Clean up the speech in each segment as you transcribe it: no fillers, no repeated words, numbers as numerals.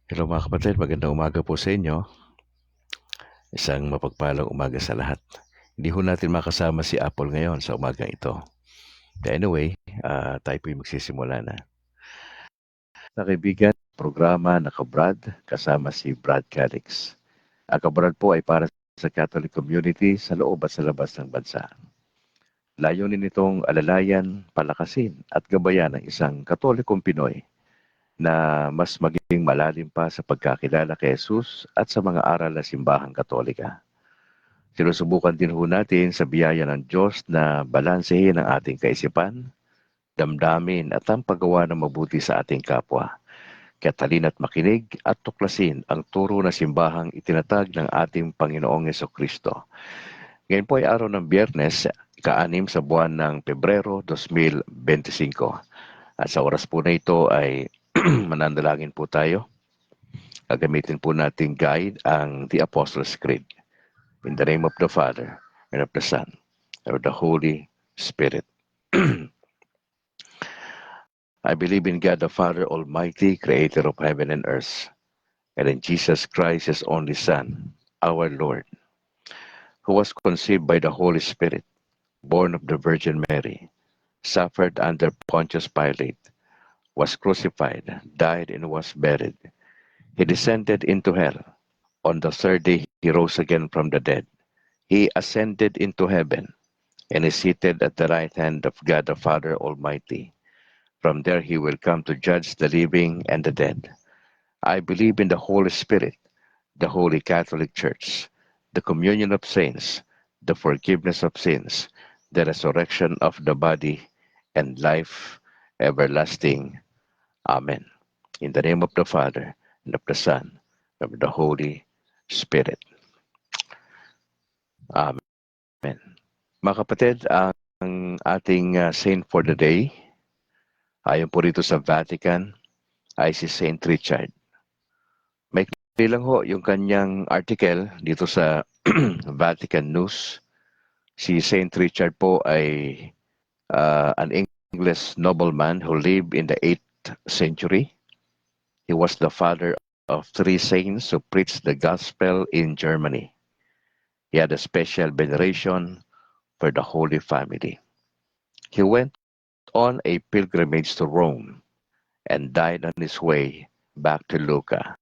Hello mga kapatid, magandang umaga po sa inyo. Isang mapagpalang umaga sa lahat. Hindi ho natin makasama si Apple ngayon sa umagang ito. But anyway, tayo po'y magsisimula na. Sa kaibigan, programa Naka-Brad kasama si Brad Calix. Ang Kabrad po ay para sa Catholic community sa loob at sa labas ng bansa. Layunin nitong alalayan, palakasin at gabayan ng isang Katolikong Pinoy na mas maging malalim pa sa pagkakilala kay Jesus at sa mga aral ng simbahang Katolika. Sinusubukan din ho natin sa biyaya ng Diyos na balansehin ang ating kaisipan, damdamin at ang paggawa ng mabuti sa ating kapwa. Kaya talina't makinig at tuklasin ang turo na simbahang itinatag ng ating Panginoong Jesucristo. Ngayon po ay araw ng Biyernes, ika-6 sa buwan ng Pebrero 2025. At sa oras po na ito ay mananalangin po tayo. Gagamitin po nating guide ang The Apostles' Creed. In the name of the Father, and of the Son, and of the Holy Spirit. I believe in God the Father Almighty, creator of heaven and earth, and in Jesus Christ, his only Son, our Lord, who was conceived by the Holy Spirit, born of the Virgin Mary, suffered under Pontius Pilate, was crucified, died, and was buried. He descended into hell. On the third day, he rose again from the dead. He ascended into heaven and is seated at the right hand of God the Father Almighty. From there he will come to judge the living and the dead. I believe in the Holy Spirit, the Holy Catholic Church, the communion of saints, the forgiveness of sins, the resurrection of the body, and life everlasting. Amen. In the name of the Father, and of the Son, and of the Holy Spirit. Amen. Mga kapatid, ang ating saint for the day, ayon po rito sa Vatican, ay si Saint Richard. May lang ho yung kanyang article dito sa Vatican News. Si Saint Richard po ay an English nobleman who lived in the 8th century. He was the father of 3 saints who preached the gospel in Germany. He had a special veneration for the Holy Family. He went on a pilgrimage to Rome and died on his way back to Lucca,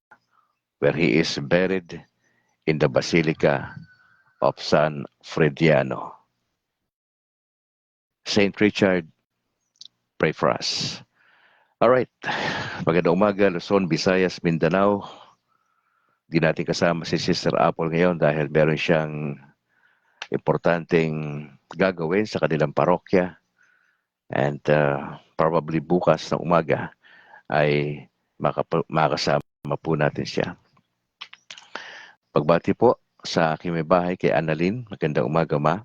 where he is buried in the Basilica of San Frediano. Saint Richard, pray for us. All right. Magandang umaga, Luzon, Visayas, Mindanao. Di natin kasama si Sister Apple ngayon dahil meron siyang importanteng gagawin sa kanilang parokya. And probably bukas ng umaga ay makasama po natin siya. Pagbati po sa aking may bahay kay Annalyn. Magandang umaga, ma.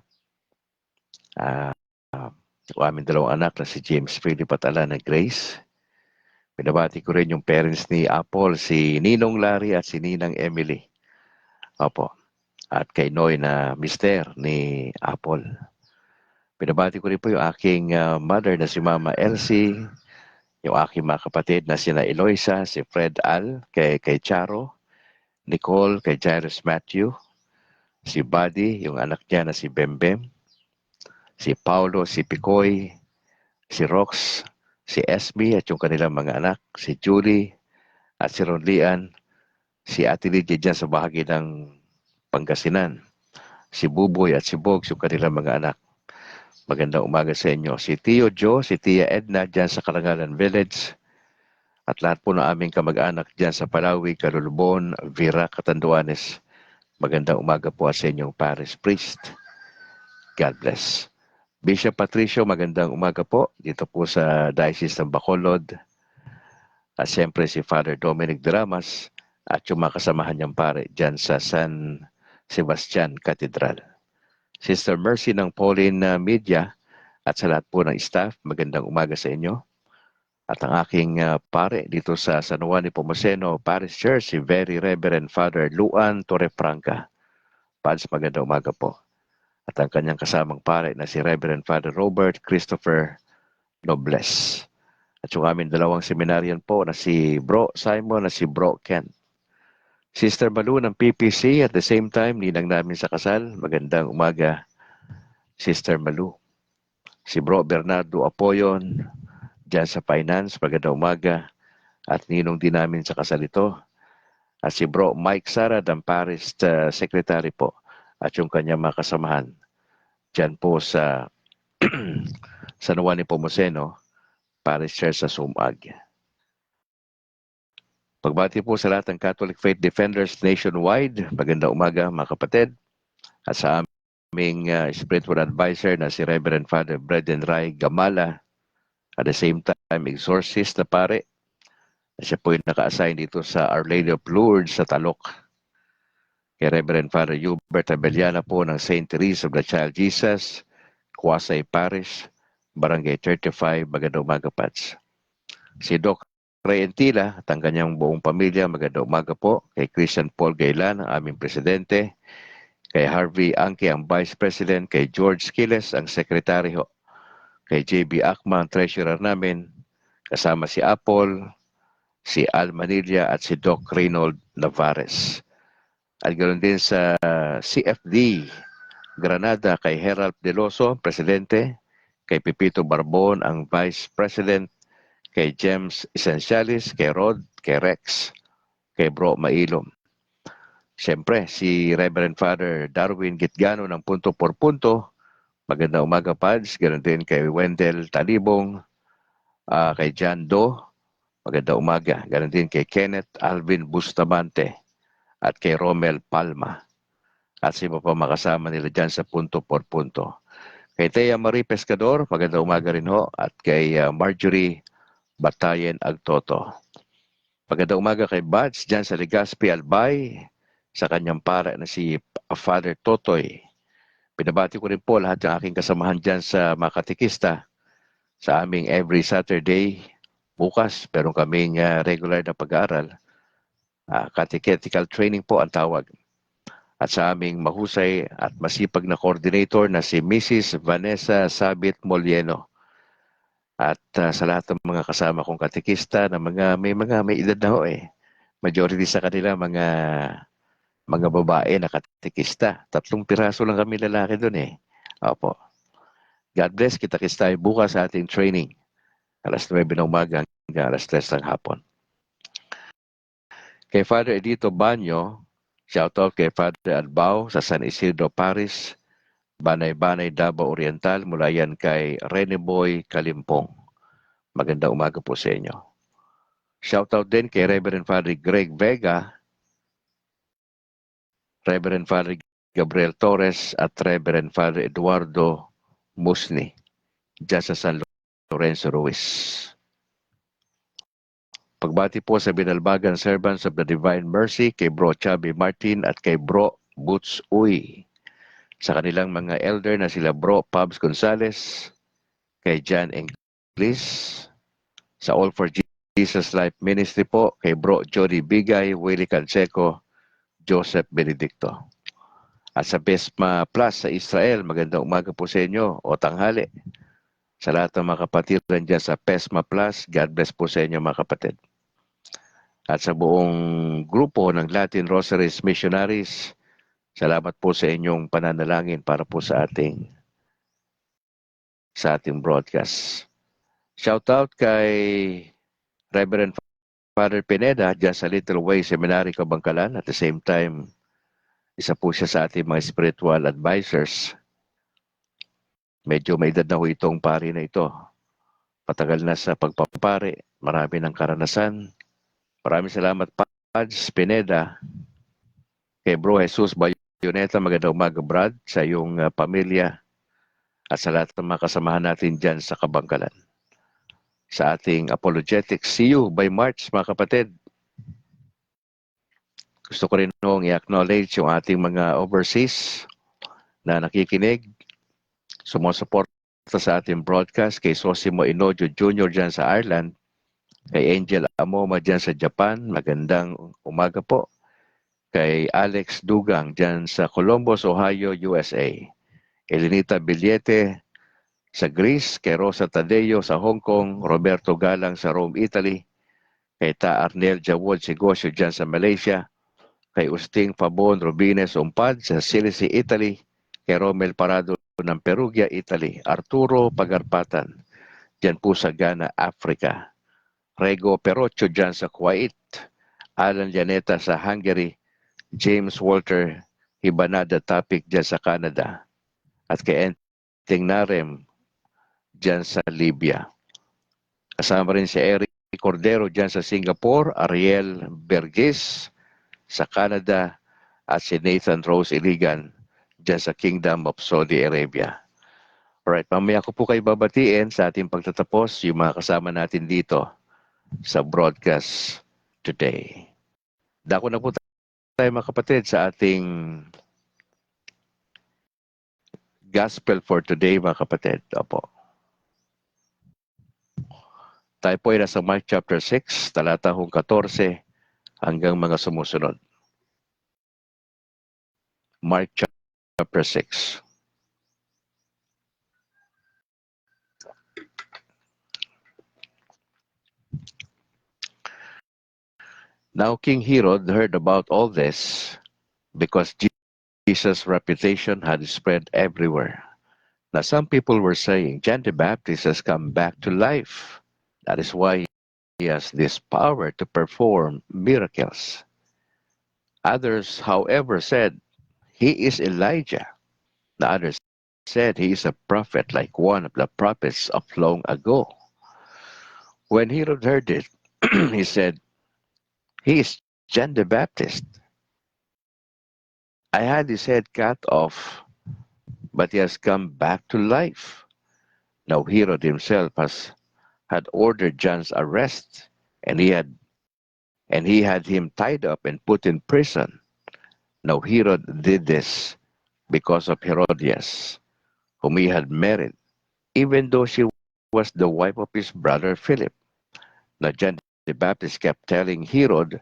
O aming dalawang anak na si James Philip at Alana Grace. Pinabati ko rin yung parents ni Apple, si Ninong Larry at si Ninang Emily. Opo. At kay Noy na mister ni Apple. Pinabati ko rin po yung aking mother na si Mama Elsie, yung aking mga kapatid na sina Eloisa, si Fred Al, kay Charo, Nicole, kay Jairus Matthew, si Buddy, yung anak niya na si Bembem, si Paulo, si Picoy, si Rox, si Esme at yung kanilang mga anak, si Julie at si Ronlian, si Ate Lydia dyan sa bahagi ng Pangasinan, si Buboy at si Bogs yung kanilang mga anak. Magandang umaga sa inyo. Si Tio Joe, si Tia Edna dyan sa Kalangalan Village at lahat po ng aming kamag-anak dyan sa Palawi, Calulubon, Vira, Catanduanes. Magandang umaga po sa inyong parish priest. God bless. Bishop Patricio, magandang umaga po dito po sa Diocese ng Bacolod. At siyempre si Father Dominic Dramas at yung mga kasamahan niyang pare dyan sa San Sebastian Cathedral. Sister Mercy ng Pauline Media at sa lahat po ng staff, magandang umaga sa inyo. At ang aking pare dito sa San Juan de Pomoceno Parish Church, si Very Reverend Father Luan Torrefranca. Pads, magandang umaga po. At ang kanyang kasamang pare na si Reverend Father Robert Christopher Nobles. At yung aming dalawang seminaryan po na si Bro Simon at si Bro Ken. Sister Malu ng PPC at the same time, ninang namin sa kasal. Magandang umaga, Sister Malu. Si Bro Bernardo Apoyon, dyan sa finance, magandang umaga. At ninong din namin sa kasal ito. At si Bro Mike Sara ng Paris Secretary po. At yung kanyang mga kasamahan. Dyan po sa San Juan Nepomuceno, Parish Church sa Sumag. Pagbati po sa lahat ng Catholic Faith Defenders nationwide. Magandang umaga mga kapatid. At sa aming spiritual advisor na si Reverend Father Bredden Rai Gamala. At the same time, exorcist na pare. Siya po yung naka-assign dito sa Our Lady of Lourdes sa Talok. Kay Reverend Father Hubert Abellana po ng St. Therese of the Child Jesus, Quasay Parish, Barangay 35, magandang umaga, Pats. Si Doc Ray Entila at ang kanyang buong pamilya, magandang umaga po. Kay Christian Paul Gaylan, ang aming presidente. Kay Harvey Angke, ang vice president. Kay George Skiles, ang secretary ho. Kay JB Akma, ang treasurer namin. Kasama si Apple, si Al Manilla at si Doc Reynold Navares. At ganoon din sa CFD Granada kay Herald Deloso, presidente. Kay Pipito Barbon, ang vice president. Kay James Essentialis, kay Rod, kay Rex, kay Bro Mailom. Siyempre, si Reverend Father Darwin Gitgano ng Punto por Punto. Magandang umaga, Pads. Ganoon din kay Wendell Talibong, kay John Doe. Magandang umaga. Ganoon din kay Kenneth Alvin Bustamante at kay Romel Palma. At si iba pa makasama nila dyan sa Punto por Punto. Kay Thea Marie Pescador, magandang umaga rin ho. At kay Marjorie Batayen Agtoto. Magandang umaga kay Bads dyan sa Legazpi Albay, sa kanyang para na si Father Totoy. Pinabati ko rin po lahat ng aking kasamahan dyan sa mga katikista sa aming every Saturday. Bukas, pero kaming regular na pag-aaral. Catechetical training po ang tawag. At sa aming mahusay at masipag na coordinator na si Mrs. Vanessa Sabit Molieno. At sa lahat ng mga kasama kong katekista na may edad na ho eh. Majority sa kanila mga babae na katekista. 3 piraso lang kami lalaki doon eh. Opo. God bless, kita-kits tayo bukas sa ating training. Alas 9 ng umaga hanggang alas 3 ng hapon. Kay Father Edito Banyo, shoutout kay Father Albao sa San Isidro Paris, Banay-Banay, Davao Oriental, mula yan kay Rene Boy Kalimpong. Magandang umaga po sa inyo. Shoutout din kay Reverend Father Greg Vega, Reverend Father Gabriel Torres at Reverend Father Eduardo Musni dyan sa San Lorenzo Ruiz. Pagbati po sa binalbagan servants of the Divine Mercy kay Bro Chubby Martin at kay Bro Boots Uy. Sa kanilang mga elder na sila Bro Pabs Gonzales, kay John Inglis, sa All for Jesus Life Ministry po, kay Bro Jody Bigay, Willie Canseco, Joseph Benedicto. At sa Besma Plus sa Israel, magandang umaga po sa inyo o tanghali. Sa lahat ng mga kapatid dyan sa Besma Plus, God bless po sa inyo mga kapatid. At sa buong grupo ng Latin Rosaries Missionaries, salamat po sa inyong pananalangin para po sa ating broadcast. Shout out kay Reverend Father Pineda dyan sa Little Way Seminary, Kabangkalan. At the same time, isa po siya sa ating mga spiritual advisors. Medyo may edad na ho itong pari na ito. Patagal na sa pagpapari. Marami ng karanasan. Maraming salamat, Pads Pineda. Kay Bro Jesus Bayoneta, magandang umaga, Brad, sa iyong pamilya at sa lahat ng mga kasamahan natin dyan sa Kabangkalan. Sa ating apologetics, see you by March, mga kapatid. Gusto ko rin nung i-acknowledge yung ating mga overseas na nakikinig, sumusuporta sa ating broadcast, kay Sosimo Inojo Jr. dyan sa Ireland, kay Angel Amoma dyan sa Japan, magandang umaga po, kay Alex Dugang dyan sa Columbus, Ohio, USA, Elenita Billete Sa Greece, kay Rosa Tadeo sa Hong Kong, Roberto Galang sa Rome, Italy, kay Ta Arnel Jawod Sigosyo dyan sa Malaysia, kay Usting Pabon Rubines Umpad sa Sicily, Italy, kay Romel Parado ng Perugia, Italy, Arturo Pagarpatan dyan po sa Ghana, Africa, Rego Perocho dyan sa Kuwait, Alan Janeta sa Hungary, James Walter Hibanada Topic dyan sa Canada, at kay Enting Narem dyan sa Libya. Kasama rin si Eric Cordero dyan sa Singapore, Ariel Berges sa Canada, at si Nathan Rose Iligan dyan sa Kingdom of Saudi Arabia. Alright, mamaya ko po kayo babatiin sa ating pagtatapos yung mga kasama natin dito sa broadcast today. Dako na po tayo mga kapatid sa ating gospel for today mga kapatid. Opo. Tayo po ay nasa Mark chapter 6, talata 14 hanggang mga sumusunod. Mark chapter 6. Now King Herod heard about all this because Jesus' reputation had spread everywhere. Now some people were saying, John the Baptist has come back to life. That is why he has this power to perform miracles. Others, however, said, he is Elijah. The others said he is a prophet like one of the prophets of long ago. When Herod heard it, he said, he is John the Baptist. I had his head cut off, but he has come back to life. Now Herod himself had ordered John's arrest, and he had him tied up and put in prison. Now Herod did this because of Herodias, whom he had married, even though she was the wife of his brother Philip. Now John the Baptist kept telling Herod,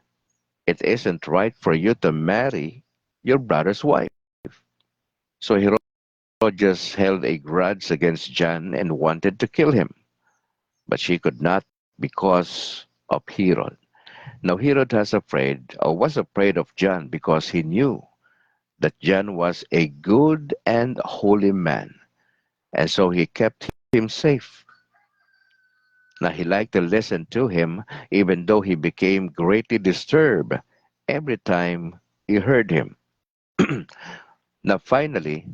it isn't right for you to marry your brother's wife. So Herodias held a grudge against John and wanted to kill him, but she could not because of Herod. Now Herod was afraid of John because he knew that John was a good and holy man, and so he kept him safe. Now he liked to listen to him, even though he became greatly disturbed every time he heard him. Now finally,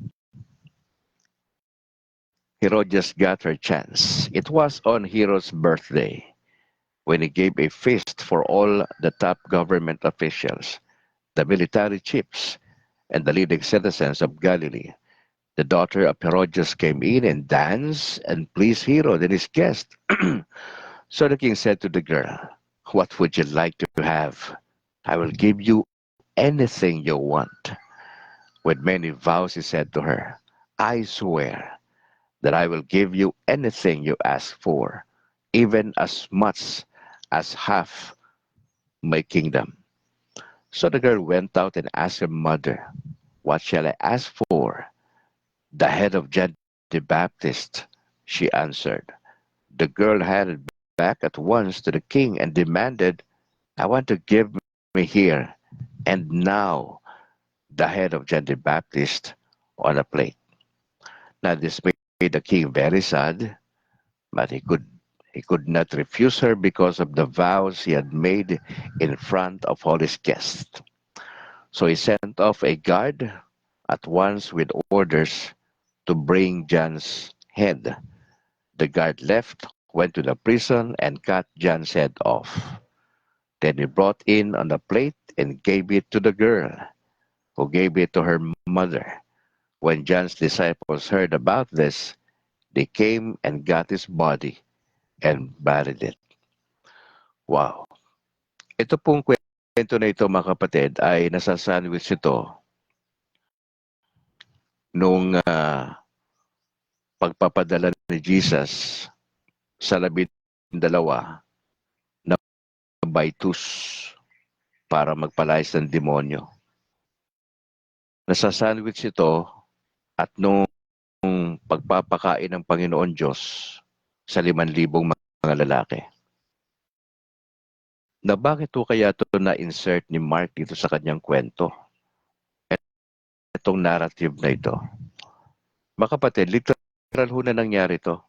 Herodias got her chance. It was on Herod's birthday when he gave a feast for all the top government officials, the military chiefs, and the leading citizens of Galilee. The daughter of Herodias came in and danced and pleased Herod and his guest. So the king said to the girl, what would you like to have? I will give you anything you want. With many vows he said to her, I swear that I will give you anything you ask for, even as much as half my kingdom. So the girl went out and asked her mother, what shall I ask for? The head of John the Baptist, she answered. The girl headed back at once to the king and demanded, I want to give me here and now the head of John the Baptist on a plate. Now this made the king very sad, but he could not refuse her because of the vows he had made in front of all his guests. So he sent off a guard at once with orders to bring John's head. The guard left, went to the prison, and cut John's head off. Then he brought in on a plate and gave it to the girl, who gave it to her mother. When John's disciples heard about this, they came and got his body and buried it. Wow. Ito pong kwento na ito mga kapatid ay nasasandwich ito nung pagpapadala ni Jesus sa 12 na baitus para magpalayas ng demonyo. Nasasandwich ito at nung pagpapakain ng Panginoon Diyos sa 5,000 mga lalaki. Na bakit ho kaya ito na-insert ni Mark dito sa kanyang kwento? Itong narrative na ito. Mga kapatid, literal ho na nangyari ito.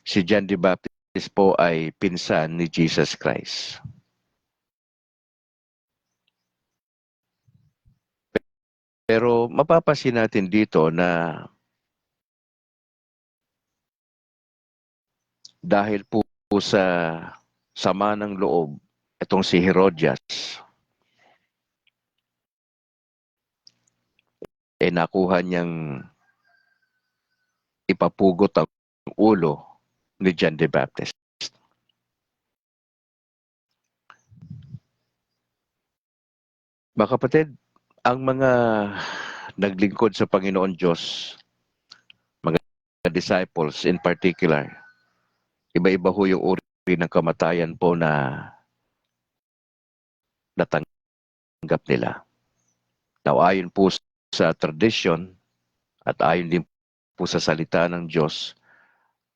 Si John the Baptist po ay pinsan ni Jesus Christ. Pero mapapansin natin dito na dahil po sa sama ng loob, itong si Herodias, nakuha niyang ipapugot ang ulo ni John the Baptist. Mga kapatid, ang mga naglingkod sa Panginoon Diyos, mga disciples in particular, iba-iba ho yung uri ng kamatayan po na natanggap nila. Now, ayon po sa tradition at ayon din po sa salita ng Diyos,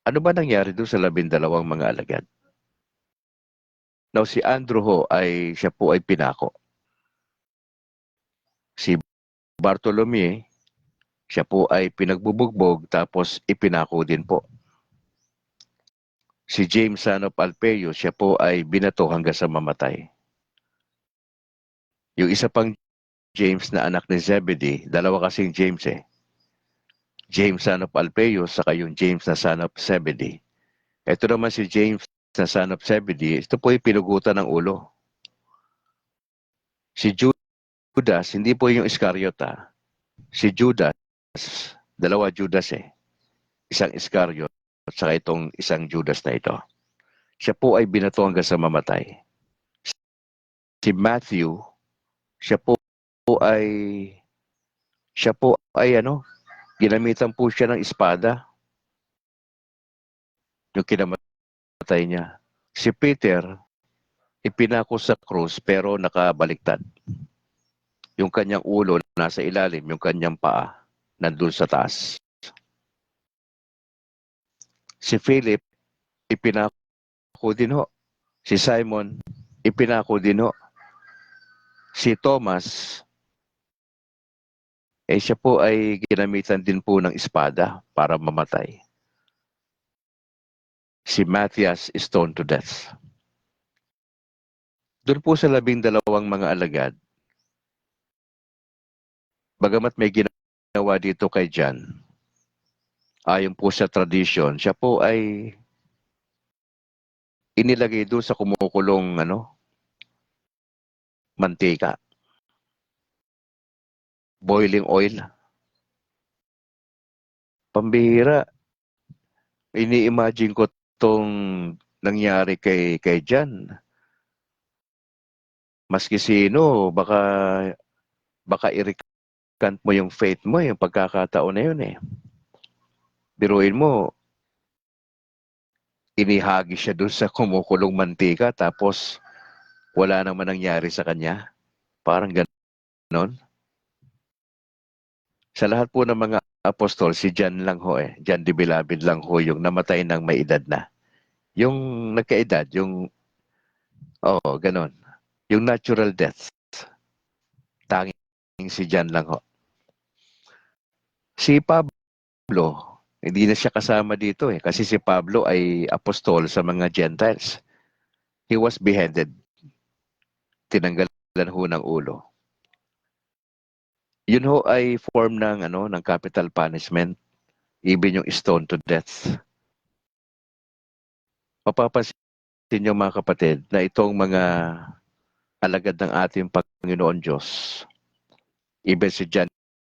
ano ba nangyari doon sa 12 mga alagad? Now, si Andrew ho siya po ay pinako. Si Bartolome, siya po ay pinagbubugbog tapos ipinako din po. Si James son of Alphaeus, siya po ay binato hanggang sa mamatay. Yung isa pang James na anak ni Zebedee, dalawa kasing James James son of Alphaeus, saka yung James na son of Zebedee. Ito naman si James na son of Zebedee, ito po ay pinugutan ng ulo. Si Judas, hindi po yung Iscariot Si Judas, dalawa Judas Isang Iscariot at saka itong isang Judas na ito. Siya po ay binato hanggang sa mamatay. Si Matthew, siya po ay ginamitan po siya ng espada. Yung kinamatay niya. Si Peter, ipinako sa krus pero nakabaliktad. Yung kanyang ulo nasa ilalim, yung kanyang paa nandun sa taas. Si Philip, ipinako din ho. Si Simon, ipinako din ho. Si Thomas, siya po ay ginamitan din po ng espada para mamatay. Si Matthias stoned to death. Doon po sa 12 mga alagad, bagamat may ginawa dito kay John, ayon po sa tradition, siya po ay inilagay doon sa kumukulong mantika. Boiling oil. Pambihira. Ini-imagine ko itong nangyari kay John. Maski sino, baka i-recant mo yung faith mo, yung pagkakataon na yun Biruin mo, inihagi siya doon sa kumukulong mantika tapos wala naman nangyari sa kanya. Parang ganon. Sa lahat po ng mga apostol, si John lang ho John the Beloved lang ho yung namatay ng may edad na. Yung nagkaedad, ganon. Yung natural death. Tanging si John lang ho. Si Pablo, hindi na siya kasama dito kasi si Pablo ay apostol sa mga Gentiles. He was beheaded. Tinanggalan ho ng ulo. Yun ho ay form ng capital punishment, even yung stone to death. Mapapansin niyo mga kapatid na itong mga alagad ng ating Panginoon Diyos, even si John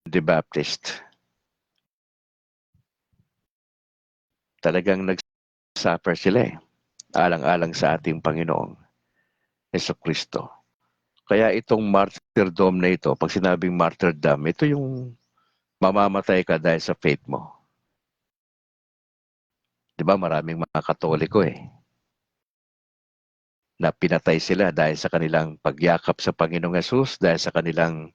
the Baptist, talagang nag-suffer sila alang-alang sa ating Panginoong Jesucristo. Kaya itong martyrdom na ito, pag sinabing martyrdom, ito yung mamamatay ka dahil sa faith mo. Diba maraming mga Katoliko na pinatay sila dahil sa kanilang pagyakap sa Panginoong Hesus, dahil sa kanilang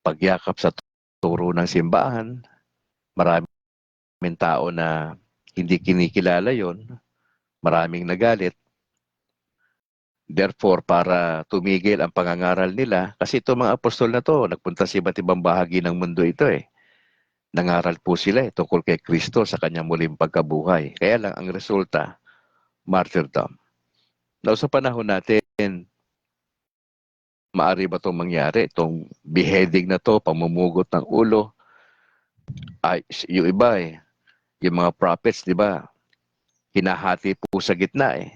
pagyakap sa turo ng simbahan. maraming tao na hindi kinikilala yon, maraming nagalit. Therefore, para tumigil ang pangangaral nila, kasi itong mga apostol na to, nagpunta sa iba't ibang bahagi ng mundo ito eh. Nangaral po sila tungkol kay Kristo sa kanyang muling pagkabuhay. Kaya lang ang resulta, martyrdom. Now sa panahon natin, maari ba itong mangyari? Itong beheading na to, pamumugot ng ulo, ay, yung iba eh, yung mga prophets, di ba, hinahati po sa gitna eh.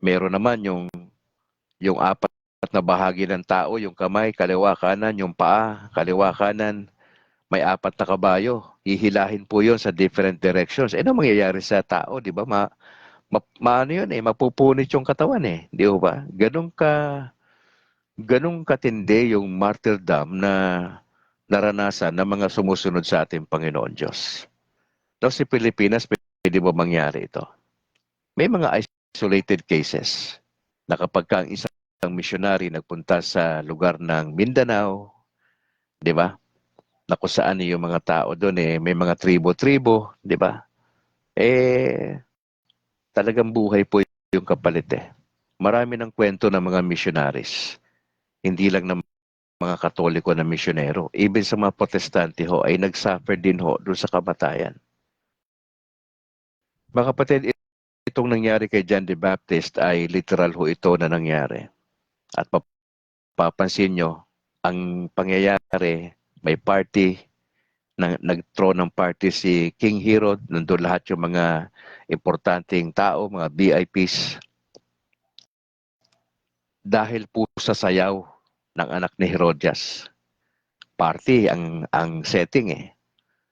Meron naman yung apat na bahagi ng tao, yung kamay, kaliwa, kanan, yung paa, kaliwa, kanan, may apat na kabayo. Hihilahin po yon sa different directions. Ano mangyayari sa tao, di ba? Maano yun eh, mapupunit yung katawan eh. Di ba? Ganun katindi yung martyrdom na naranasan ng mga sumusunod sa ating Panginoon Diyos. Now, si Pilipinas, pwede ba mangyari ito? May mga isolated cases na kapag ka ang isang missionary nagpunta sa lugar ng Mindanao, di ba? Na kung saan yung mga tao doon eh, may mga tribo-tribo, di ba? Eh, talagang buhay po yung kapalit eh. Marami ng kwento ng mga missionaries. Hindi lang ng mga Katoliko na misyonero. Even sa mga Protestante ho, ay nagsuffer din ho doon sa kamatayan. Mga kapatid, itong nangyari kay John the Baptist ay literal ho ito na nangyari. At papansin nyo, ang pangyayari, may party, nag-throw ng party si King Herod, nandun lahat yung mga importanteng tao, mga VIPs. Dahil po sa sayaw ng anak ni Herodias. Party ang setting eh.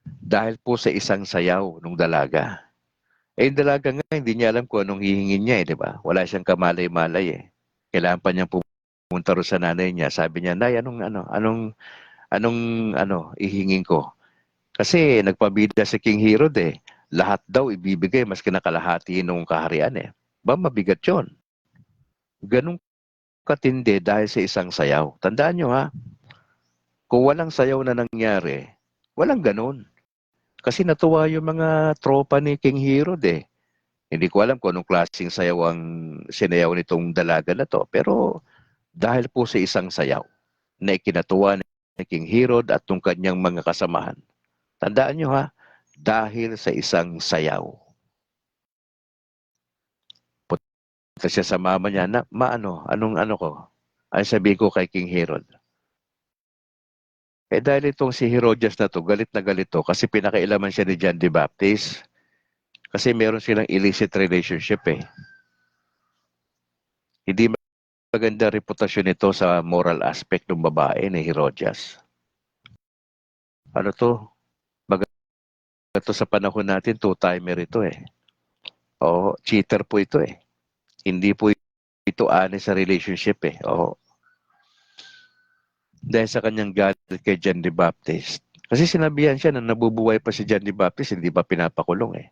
Dahil po sa isang sayaw ng dalaga. Eh, yung dalaga nga, hindi niya alam kung anong hihingin niya eh, di ba? Wala siyang kamalay-malay eh. Kailangan pa niyang pumunta rin sa nanay niya. Sabi niya, Nay, anong ihingin ko? Kasi nagpabida si King Herod eh. Lahat daw ibibigay, mas kinakalahati nung kaharian eh. Ba, mabigat yun. Ganun katindi dahil sa isang sayaw. Tandaan nyo ha, kung walang sayaw na nangyari, walang ganun. Kasi natuwa yung mga tropa ni King Herod eh. Hindi ko alam kung anong klaseng sayaw ang sinayaw nitong dalaga na to. Pero dahil po sa isang sayaw na ikinatuwa ni King Herod at ng kanyang mga kasamahan. Tandaan nyo ha, dahil sa isang sayaw. Punta siya sa mama niya, na, anong ano ko? Ay sabi ko kay King Herod. Eh dahil itong si Herodias na to, galit na galit to kasi pinakailaman siya ni John the Baptist. Kasi meron silang illicit relationship eh. Hindi maganda reputasyon nito sa moral aspect ng babae ni Herodias. Ano to? Maganda to sa panahon natin, two-timer ito eh. Oo, cheater po ito eh. Hindi po ito honest sa relationship eh. Oo. Dahil sa kanyang galit kay John the Baptist. Kasi sinabihan siya na nabubuhay pa si John the Baptist, hindi pa pinapakulong eh.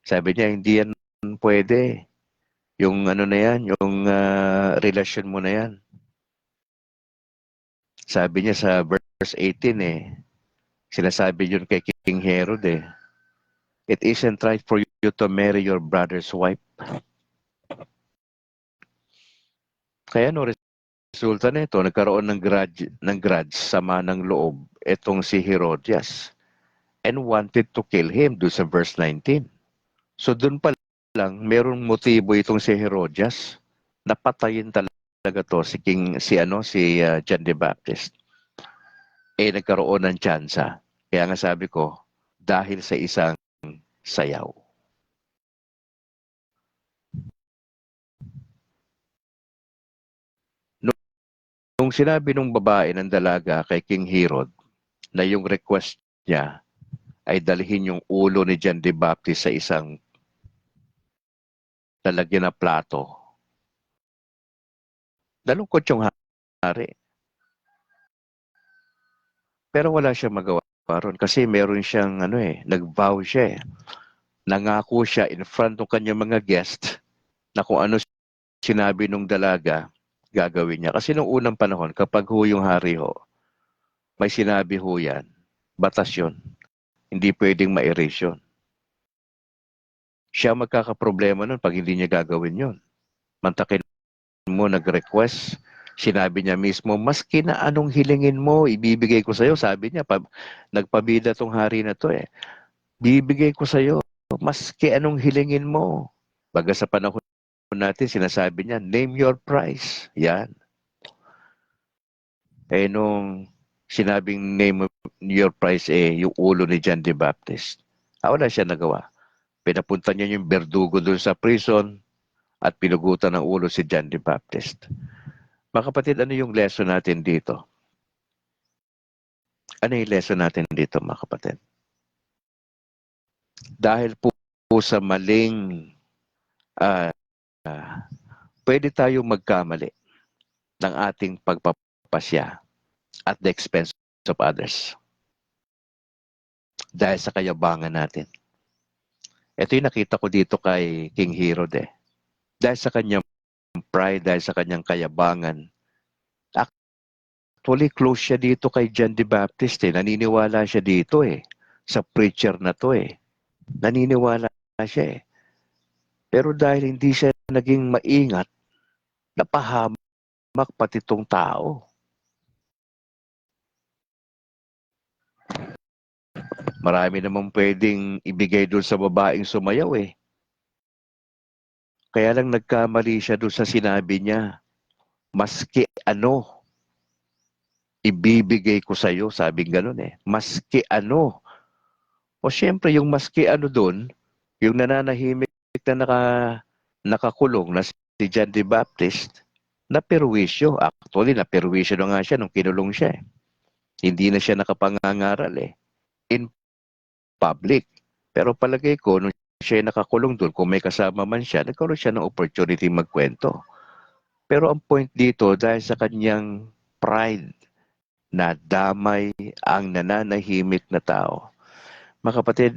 Sabi niya, hindi yan pwede. Yung ano na yan, yung relasyon mo na yan. Sabi niya sa verse 18 eh, sinasabi yun kay King Herod eh, it isn't right for you to marry your brother's wife. Kaya no, resulta nito, nagkaroon ng grudge, sama ng loob, itong si Herodias and wanted to kill him do sa verse 19. So dun pa lang, merong motibo itong si Herodias. Napatayin talaga to si John the Baptist. Eh nagkaroon ng tsansa. Kaya nga sabi ko, dahil sa isang sayaw. Nung sinabi nung babae ng dalaga kay King Herod na yung request niya ay dalhin yung ulo ni John the Baptist sa isang lalagyan na plato. Nalungkot yung hari. Pero wala siyang magawa ron kasi meron siyang nag-vow siya eh. Nangako siya in front ng kanyang mga guest na kung ano sinabi nung dalaga, gagawin niya. Kasi nung unang panahon, kapag ho yung hari ho, may sinabi ho yan, batas yun. Hindi pwedeng ma-erase yun. Siya magkakaproblema nun pag hindi niya gagawin yun. Mantakin mo nag-request, sinabi niya mismo, maski na anong hilingin mo, ibibigay ko sa'yo. Sabi niya, nagpabida tong hari na to eh. Bibigay ko sa'yo, maski anong hilingin mo. Baga sa panahon natin, sinasabi niya, name your price. Yan. Eh nung sinabing name your price yung ulo ni John the Baptist. Wala siya nagawa. Pinapunta niya yung berdugo doon sa prison at pinugutan ng ulo si John the Baptist. Mga kapatid, ano yung lesson natin dito? Ano yung lesson natin dito, mga kapatid? Dahil po sa maling uh, pwede tayo magkamali ng ating pagpapasya at the expense of others. Dahil sa kayabangan natin. Ito yung nakita ko dito kay King Herod eh. Dahil sa kanyang pride, dahil sa kanyang kayabangan. Actually, close siya dito kay John the Baptist eh. Naniniwala siya dito eh. Sa preacher na to eh. Naniniwala siya eh. Pero dahil hindi siya naging maingat, napahamak pati tong tao. Marami namang pwedeng ibigay doon sa babaeng sumayaw eh. Kaya lang nagkamali siya doon sa sinabi niya, maski ano, ibibigay ko sa'yo, sabing ganun eh. Maski ano. O syempre yung maski ano doon, yung nananahimik na nakakulong na si John the Baptist, naperwisyo. Actually, naperwisyo na nga siya nung kinulong siya eh. Hindi na siya nakapangangaral eh. In public. Pero palagay ko, nung siya nakakulong doon, kung may kasama man siya, nagkaroon siya ng opportunity magkwento. Pero ang point dito, dahil sa kanyang pride, na damay ang nananahimik na tao. Mga kapatid,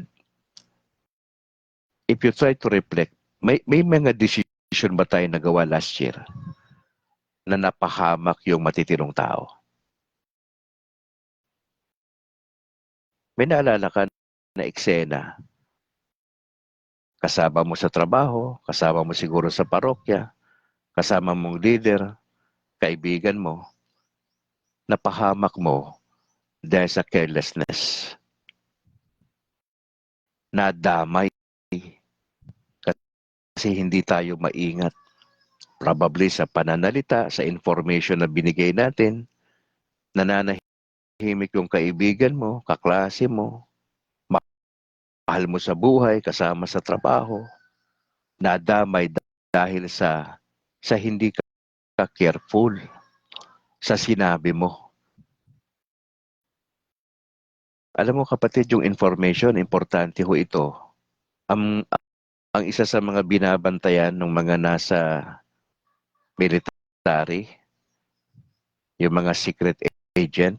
if you try to reflect, may mga decision ba tayo nagawa last year na napahamak yung matitirong tao? May naalala ka na eksena, kasama mo sa trabaho, kasama mo siguro sa parokya, kasama mong leader, kaibigan mo, napahamak mo dahil sa carelessness. Nadamay kasi hindi tayo maingat. Probably sa pananalita, sa information na binigay natin, nananahimik yung kaibigan mo, kaklase mo, mahal mo sa buhay, kasama sa trabaho, nadamay dahil sa hindi ka careful sa sinabi mo. Alam mo kapatid, yung information, importante ho ito. Ang isa sa mga binabantayan ng mga nasa military, yung mga secret agent,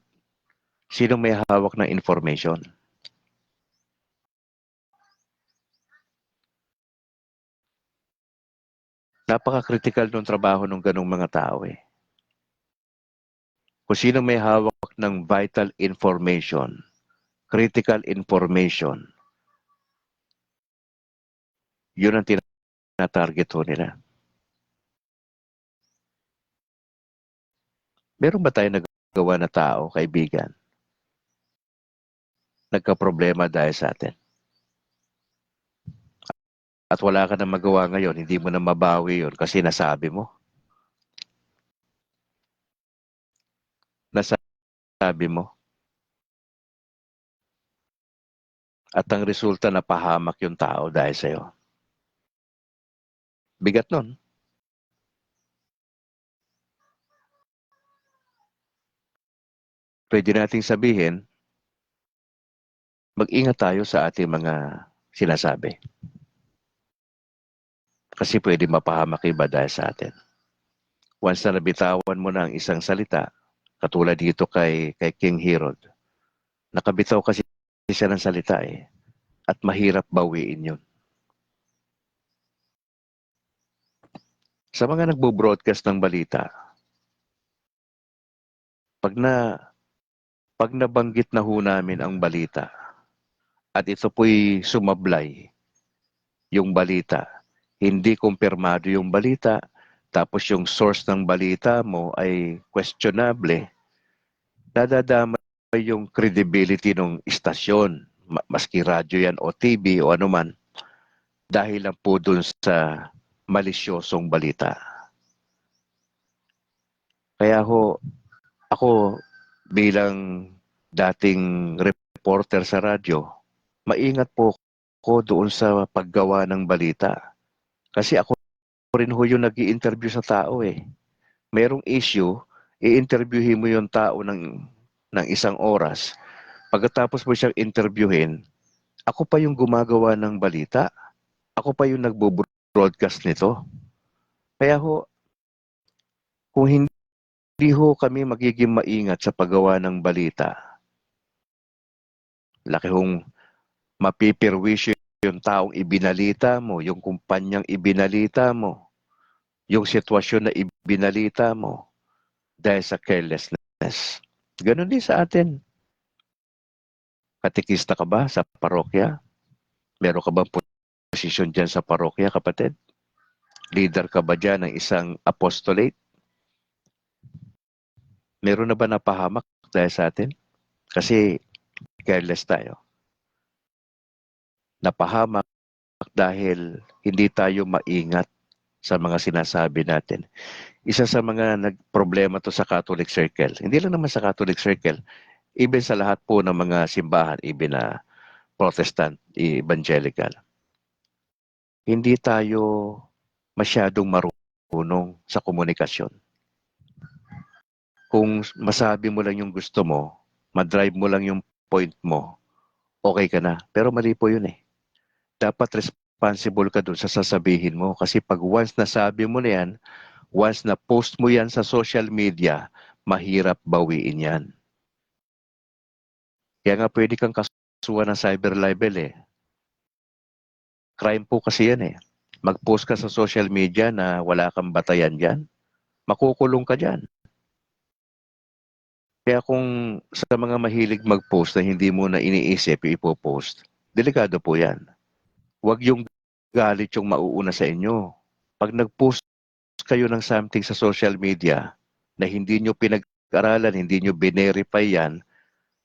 sino may hawak ng information? Napaka-critical ng trabaho ng ganong mga tao eh. Kung sino may hawak ng vital information, critical information, yun ang tinatarget ho nila. Meron ba tayo nagawa na tao, kaibigan, nagka-problema dahil sa atin? At wala ka na magawa ngayon, hindi mo na mabawi yun kasi nasabi mo. Nasabi mo. At ang resulta, napahamak yung tao dahil sa'yo. Bigat nun. Pwede nating sabihin, mag-ingat tayo sa ating mga sinasabi. Kasi pwede mapahamak iba dahil sa atin. Once na nabitawan mo na ang isang salita, katulad dito kay King Herod, nakabitaw kasi siya ng salita eh. At mahirap bawiin yun. Sa mga nagbo-broadcast ng balita, pag nabanggit na ho namin ang balita, at ito po'y sumablay yung balita. Hindi kumpirmado yung balita, tapos yung source ng balita mo ay questionable, nadadamay yung credibility ng istasyon, maski radyo yan o TV o anuman, dahil lang po dun sa malisyosong balita. Kaya ako bilang dating reporter sa radyo, maingat po ko doon sa paggawa ng balita. Kasi ako rin ho yung nag-i-interview sa tao eh. Merong issue, i-interviewin mo yung tao ng isang oras. Pagkatapos mo siyang interviewin, ako pa yung gumagawa ng balita. Ako pa yung nagbo-broadcast nito. Kaya kung hindi kami magiging maingat sa paggawa ng balita, laki hong mapipirwisyo yung taong ibinalita mo, yung kumpanyang ibinalita mo, yung sitwasyon na ibinalita mo dahil sa carelessness. Ganon din sa atin. Katikista ka ba sa parokya? Meron ka bang posisyon dyan sa parokya, kapatid? Leader ka ba dyan ng isang apostolate? Meron na ba napahamak dahil sa atin? Kasi careless tayo. Napahamak dahil hindi tayo maingat sa mga sinasabi natin. Isa sa mga nagproblema to sa Catholic Circle. Hindi lang naman sa Catholic Circle, even sa lahat po ng mga simbahan, even na Protestant, Evangelical. Hindi tayo masyadong marunong sa komunikasyon. Kung masabi mo lang yung gusto mo, madrive mo lang yung point mo, okay ka na. Pero mali po yun eh. Dapat responsible ka dun sa sasabihin mo. Kasi pag once nasabi mo na yan, once na post mo yan sa social media, mahirap bawiin yan. Kaya nga pwede kang kasuhan ng cyber libel eh. Crime po kasi yan eh. Mag-post ka sa social media na wala kang batayan dyan, makukulong ka dyan. Kaya kung sa mga mahilig mag-post na hindi mo na iniisip yung ipopost, delikado po yan. Huwag yung galit yung mauuna sa inyo. Pag nag-post kayo ng something sa social media na hindi nyo pinag-aralan, hindi nyo binerify yan,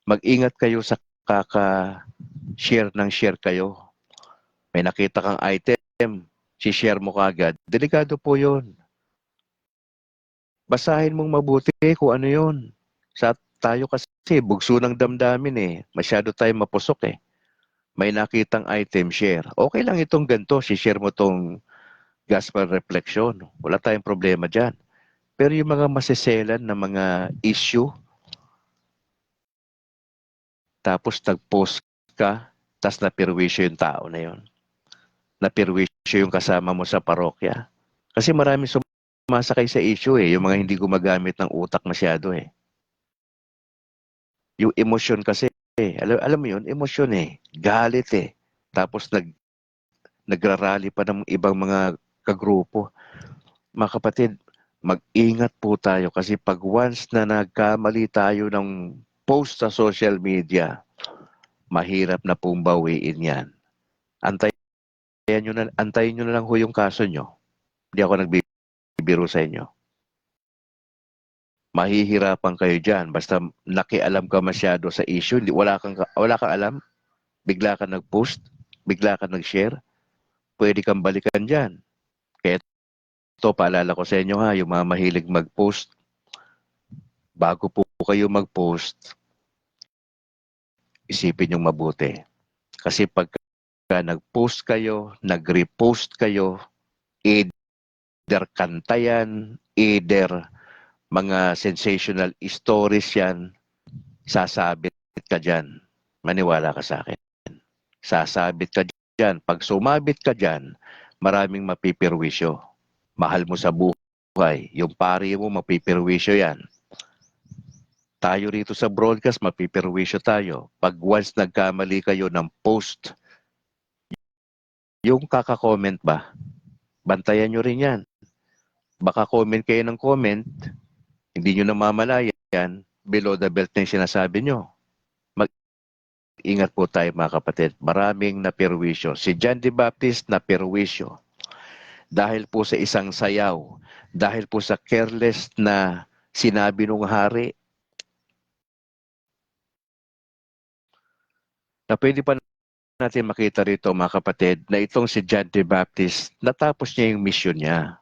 mag-ingat kayo sa kaka-share ng share kayo. May nakita kang item, si-share mo kagad, delikado po yun. Basahin mong mabuti kung ano yun. Sa tayo kasi bugso ng damdamin eh. Masyado tayong mapusok eh. May nakitang item, share. Okay lang itong ganito, si-share mo tong gospel reflection. Wala tayong problema dyan. Pero yung mga masiselan na mga issue, tapos nag-post ka, tapos napirwisyo yung tao na yun. Napirwisyo yung kasama mo sa parokya. Kasi maraming sumasakay sa issue eh, yung mga hindi gumagamit ng utak masyado eh. Yung emosyon kasi, alam mo yun, emosyon eh, galit eh. Tapos nagrarally pa ng ibang mga kagrupo. Mga kapatid, mag-ingat po tayo kasi pag once na nagkamali tayo ng post sa social media, mahirap na pong bawiin yan. Antayin nyo na lang ho yung kaso nyo. Hindi ako nagbibiro sa inyo. Mahihirapan kayo dyan. Basta nakialam ka masyado sa issue, wala kang alam, bigla ka nag-post, bigla ka nag-share, pwede kang balikan dyan. Kaya ito, paalala ko sa inyo ha, yung mga mahilig mag-post, bago po kayo mag-post, isipin yung mabuti. Kasi pagka nag-post kayo, nag-repost kayo, either kanta yan, either mga sensational stories yan, sasabit ka dyan. Maniwala ka sa akin. Sasabit ka dyan. Pag sumabit ka dyan, maraming mapipirwisyo. Mahal mo sa buhay. Yung pari mo, mapipirwisyo yan. Tayo rito sa broadcast, mapipirwisyo tayo. Pag once nagkamali kayo ng post, yung kaka-comment ba, bantayan nyo rin yan. Baka comment kayo ng comment, hindi nyo namamalayan, below the belt na yung sinasabi nyo. mag-ingat po tayo mga kapatid. Maraming naperwisyo. Si John the Baptist naperwisyo dahil po sa isang sayaw, dahil po sa careless na sinabi ng hari na pwede pa natin makita rito mga kapatid na itong si John the Baptist, natapos niya yung mission niya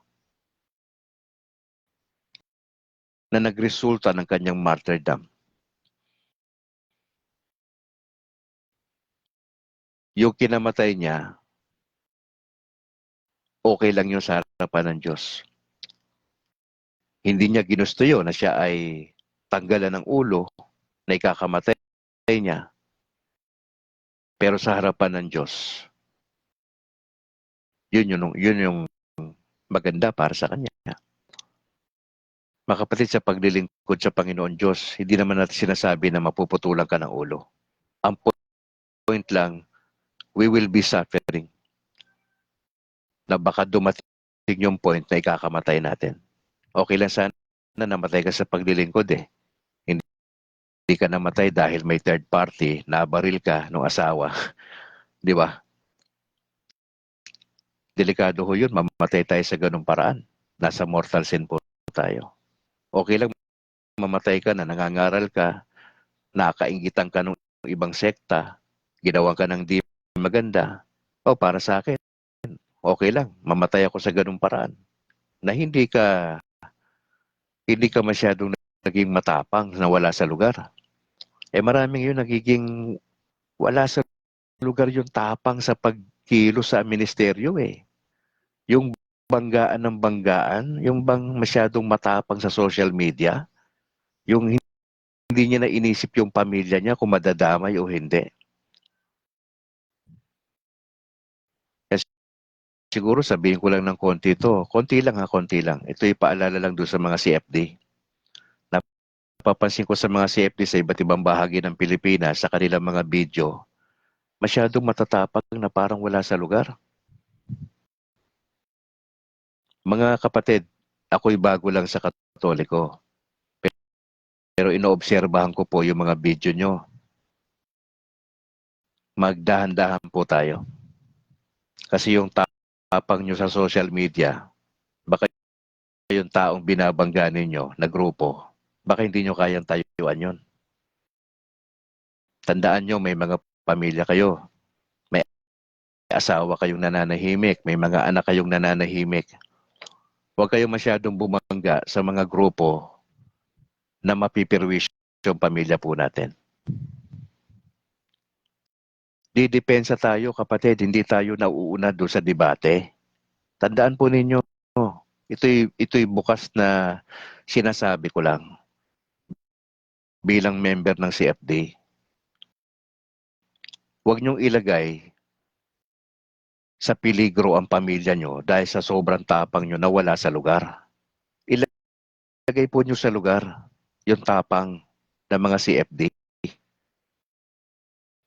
na nagresulta ng kanyang martyrdom. Yung kinamatay niya, okay lang yun sa harapan ng Diyos. Hindi niya ginusto yun na siya ay tanggalan ng ulo na ikakamatay niya. Pero sa harapan ng Diyos, yun yung maganda para sa kanya. Mga kapatid, sa paglilingkod sa Panginoon Diyos, hindi naman natin sinasabi na mapuputulan ka ng ulo. Ang point lang, we will be suffering. Na baka dumating yung point na ikakamatay natin. Okay lang sana na namatay ka sa paglilingkod eh. Hindi ka namatay dahil may third party, nabaril ka ng asawa. Di ba? Delikado ho yun, mamatay tayo sa ganung paraan. Nasa mortal sin po tayo. Okay lang mamatay ka na nangangaral ka, nakainggitan ka ng ibang sekta, ginawa ka ng di maganda. O para sa akin, okay lang, mamatay ako sa ganung paraan. Na hindi ka masyadong naging matapang na wala sa lugar. Maraming yun nagiging wala sa lugar yung tapang sa pagkilos sa ministeryo eh. Yung banggaan ng banggaan, yung bang masyadong matapang sa social media, yung hindi niya na inisip yung pamilya niya kung madadamay o hindi. Kasi siguro sabihin ko lang ng konti ito. Konti lang ha, konti lang. Ito ipaalala lang doon sa mga CFD. Napapansin ko sa mga CFD sa iba't ibang bahagi ng Pilipinas, sa kanilang mga video, masyadong matatapang na parang wala sa lugar. Mga kapatid, ako'y bago lang sa Katoliko. Pero inoobserbahan ko po yung mga video nyo. Magdahan-dahan po tayo. Kasi yung tapang nyo sa social media, baka yung taong binabangga ninyo na grupo, baka hindi nyo kayang tayuan yun. Tandaan nyo, may mga pamilya kayo. May asawa kayong nananahimik. May mga anak kayong nananahimik. Huwag kayong masyadong bumangga sa mga grupo na mapipirwish yung pamilya po natin. Didepensa tayo kapatid, hindi tayo nauuna doon sa debate. Tandaan po ninyo, ito'y bukas na sinasabi ko lang bilang member ng CFD. Huwag niyong ilagay sa peligro ang pamilya nyo dahil sa sobrang tapang nyo na wala sa lugar. Ilagay po nyo sa lugar yung tapang ng mga CFD.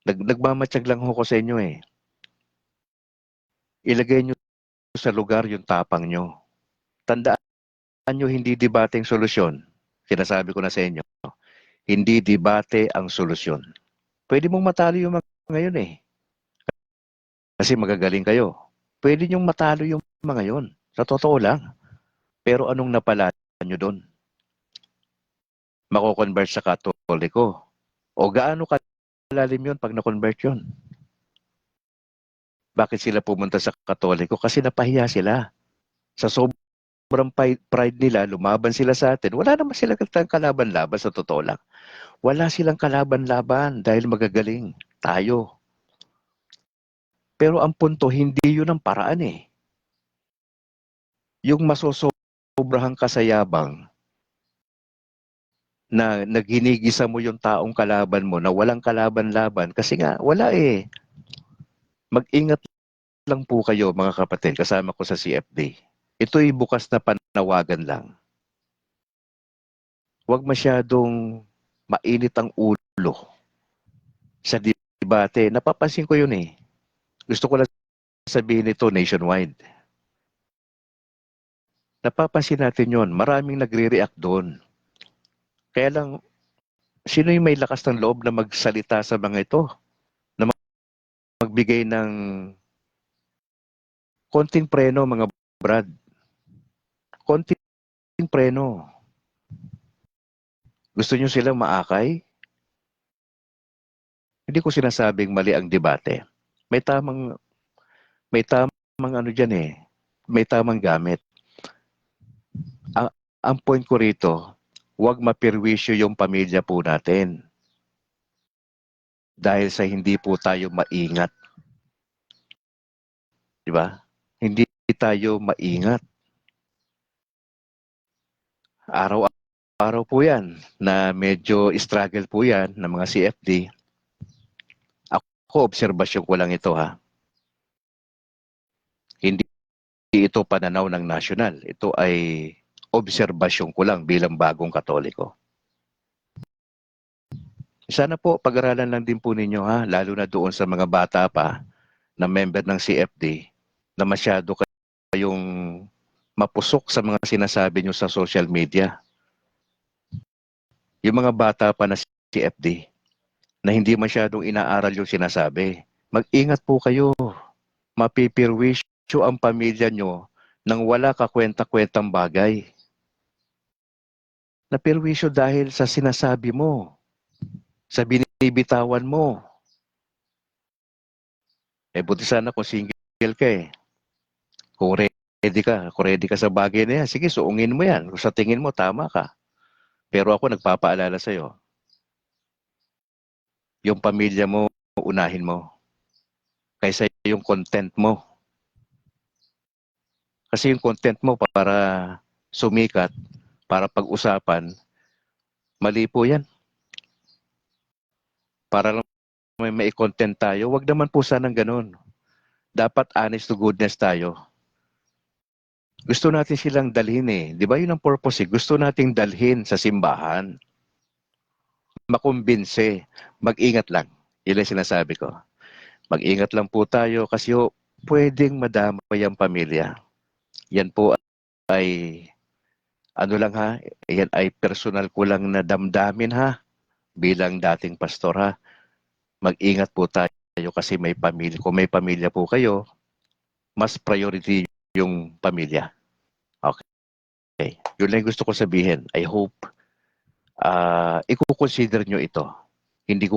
Nagmamatsyag lang ako sa inyo eh. Ilagay nyo sa lugar yung tapang nyo. Tandaan nyo, hindi debate ang solusyon. Sinasabi ko na sa inyo, hindi debate ang solusyon. Pwede mong matalo yung mga ngayon eh. Kasi magagaling kayo. Pwede nyong matalo yung mga yon. Sa totoo lang. Pero anong napala nyo doon? Mako-convert sa Katoliko. O gaano kalalim yun pag na-convert yun? Bakit sila pumunta sa Katoliko? Kasi napahiya sila. Sa sobrang pride nila, lumaban sila sa atin. Wala naman silang kalaban-laban sa totoo lang. Wala silang kalaban-laban dahil magagaling tayo. Pero ang punto, hindi yun ang paraan eh. Yung masosobrahang kasayabang na ginigisa mo yung taong kalaban mo na walang kalaban-laban kasi nga wala eh. Mag-ingat lang po kayo mga kapatid kasama ko sa CFD. Ito'y bukas na panawagan lang. Huwag masyadong mainit ang ulo sa debate. Napapansin ko yun eh. Gusto ko lang sabihin ito nationwide. Napapansin natin yun. Maraming nagre-react doon. Kaya lang, sino yung may lakas ng loob na magsalita sa mga ito? magbigay ng konting preno, mga brad. Konting preno. Gusto nyo silang maakay? Hindi ko sinasabing mali ang debate. May tamang ano diyan eh. May tamang gamit. Ang point ko rito, huwag mapirwisyo yung pamilya po natin. Dahil sa hindi po tayo maingat. Di ba? Hindi tayo maingat. Araw-araw po yan na medyo struggle po yan ng mga CFD. Ako, obserbasyon ko lang ito ha. Hindi ito pananaw ng nasyonal. Ito ay obserbasyon ko lang bilang bagong Katoliko. Sana po pag-aralan lang din po ninyo ha, lalo na doon sa mga bata pa na member ng CFD na masyado kayong mapusok sa mga sinasabi nyo sa social media. Yung mga bata pa na CFD na hindi masyadong inaaral yung sinasabi, mag-ingat po kayo. Mapipirwisyo ang pamilya nyo nang wala kakwenta-kwentang bagay. Napirwisyo dahil sa sinasabi mo, sa binibitawan mo. Buti sana kung single ka eh. Kung ready ka sa bagay na yan, sige, suungin mo yan. Kung sa tingin mo, tama ka. Pero ako nagpapaalala sa'yo, yung pamilya mo, unahin mo. Kaysa yung content mo. Kasi yung content mo para sumikat, para pag-usapan, mali po yan. Para lang may content tayo, wag naman po sanang ganun. Dapat honest to goodness tayo. Gusto natin silang dalhin eh. Di ba yun ang purpose eh? Gusto nating dalhin sa simbahan. Makumbinse. Mag-ingat lang. Yun ang sinasabi ko. Mag-ingat lang po tayo kasi pwedeng madamay ang pamilya. Yan po ay ano lang ha, yan ay personal ko lang na damdamin ha, bilang dating pastor ha. Mag-ingat po tayo kasi may pamilya. Kung may pamilya po kayo, mas priority yung pamilya. Okay. Yun lang gusto ko sabihin. I hope i-consider nyo ito. Hindi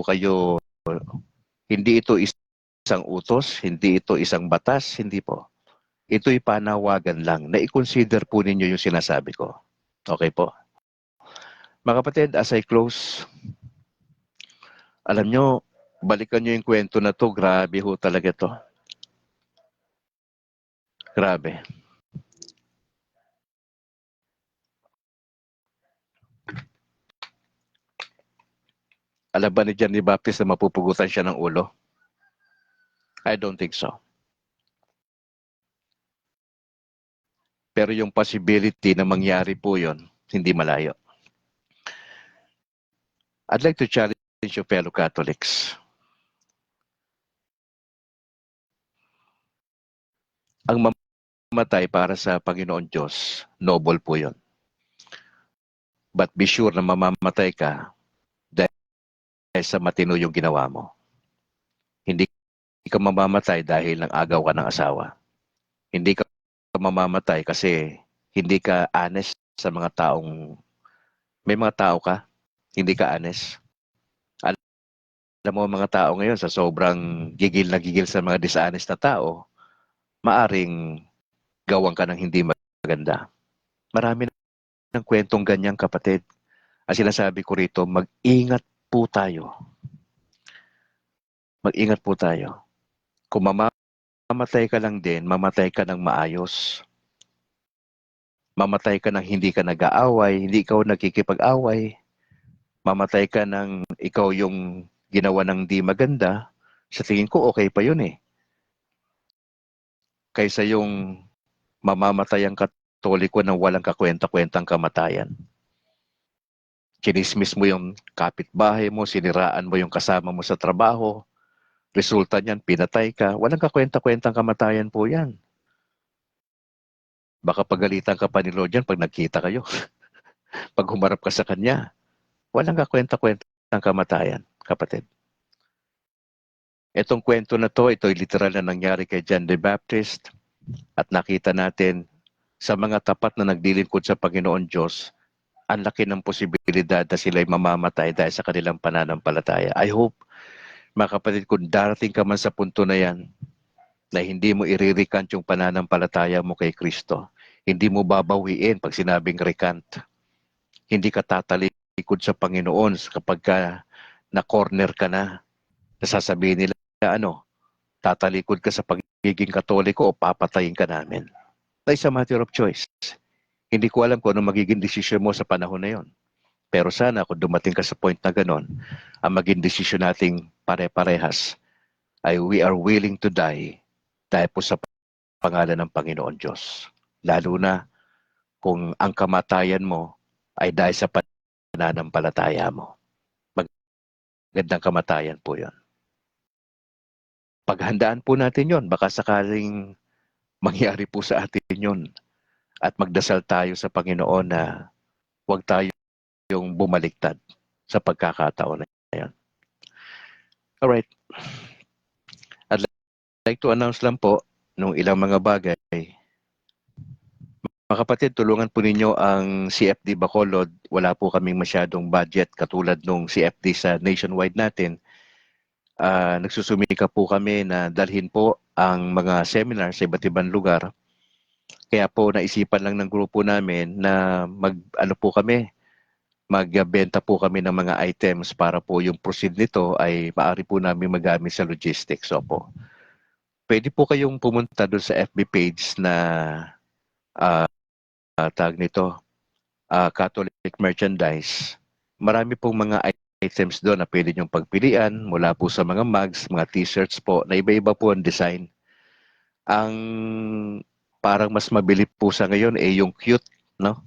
ito isang utos, hindi ito isang batas, hindi po. Ito'y panawagan lang na i-consider po ninyo yung sinasabi ko. Okay po. Mga kapatid, as I close, alam nyo, balikan nyo yung kwento na to, grabe ho talaga to. Grabe. Alam ba ni John the Baptist na mapupugutan siya ng ulo? I don't think so. Pero yung possibility na mangyari po yon, hindi malayo. I'd like to challenge you fellow Catholics. Ang mamatay para sa Panginoon Diyos, noble po yon. But be sure na mamamatay ka dahil sa matino yung ginawa mo. Hindi ka mamamatay dahil ng agaw ka ng asawa. Hindi ka mamamatay kasi hindi ka honest sa mga taong, may mga tao ka, hindi ka honest. Alam mo mga tao ngayon sa sobrang gigil na gigil sa mga dishonest na tao, maaring gawan ka ng hindi maganda. Marami ng kwentong ganyang kapatid. Ang sinasabi ko rito, mag-ingat po tayo. Mag-ingat po tayo. Kung mamamatay ka lang din, mamatay ka ng maayos. Mamatay ka ng hindi ka nag-aaway, hindi ikaw nagkikipag-away. Mamatay ka ng ikaw yung ginawa ng di maganda. Sa tingin ko, okay pa yun eh. Kaysa yung mamamatay ang Katoliko ng walang kakwenta-kwentang kamatayan. Kinismis mo yung kapitbahay mo, siniraan mo yung kasama mo sa trabaho, resulta niyan, pinatay ka, walang kakwenta-kwentang kamatayan po yan. Baka pagalitan ka pa ni Lord yan pag nagkita kayo. Pag humarap ka sa Kanya, walang kakwenta-kwentang kamatayan, kapatid. Itong kwento na to, ito'y literal na nangyari kay John the Baptist at nakita natin sa mga tapat na naglilingkod sa Panginoon Diyos, ang laki ng posibilidad na sila'y mamamatay dahil sa kanilang pananampalataya. I hope, mga kapatid, kung darating ka man sa punto na yan, na hindi mo iririkant yung pananampalataya mo kay Kristo, hindi mo babawiin pag sinabing recant. Hindi ka tatalikod sa Panginoon kapag ka na-corner ka na, nasasabihin nila, tatalikod ka sa pagiging Katoliko o papatayin ka namin. It's a matter of choice. Hindi ko alam kung ano magiging desisyon mo sa panahon na yon. Pero sana kung dumating ka sa point na ganon, ang maging desisyon nating pare-parehas ay we are willing to die dahil po sa pangalan ng Panginoon Diyos. Lalo na kung ang kamatayan mo ay dahil sa pananampalataya mo. Magandang kamatayan po yon. Paghandaan po natin yon, baka sakaling mangyari po sa atin yon. At magdasal tayo sa Panginoon na huwag tayo yung bumaliktad sa pagkakataon na yan. Alright. I'd like to announce lang po nung ilang mga bagay. Mga kapatid, tulungan po ninyo ang CFD Bacolod. Wala po kaming masyadong budget katulad nung CFD sa nationwide natin. Nagsusumika po kami na dalhin po ang mga seminar sa iba't ibang lugar. Kaya po naisipan lang ng grupo namin na magbenta po kami ng mga items para po yung proceed nito ay maaari po namin magamit sa logistics. Opo. Pwede po kayong pumunta doon sa FB page na tag nito, Catholic Merchandise. Marami pong mga items doon na pwede nyong pagpilian mula po sa mga mugs, mga t-shirts po na iba-iba po ang design. Ang parang mas mabili po sa ngayon yung cute, no?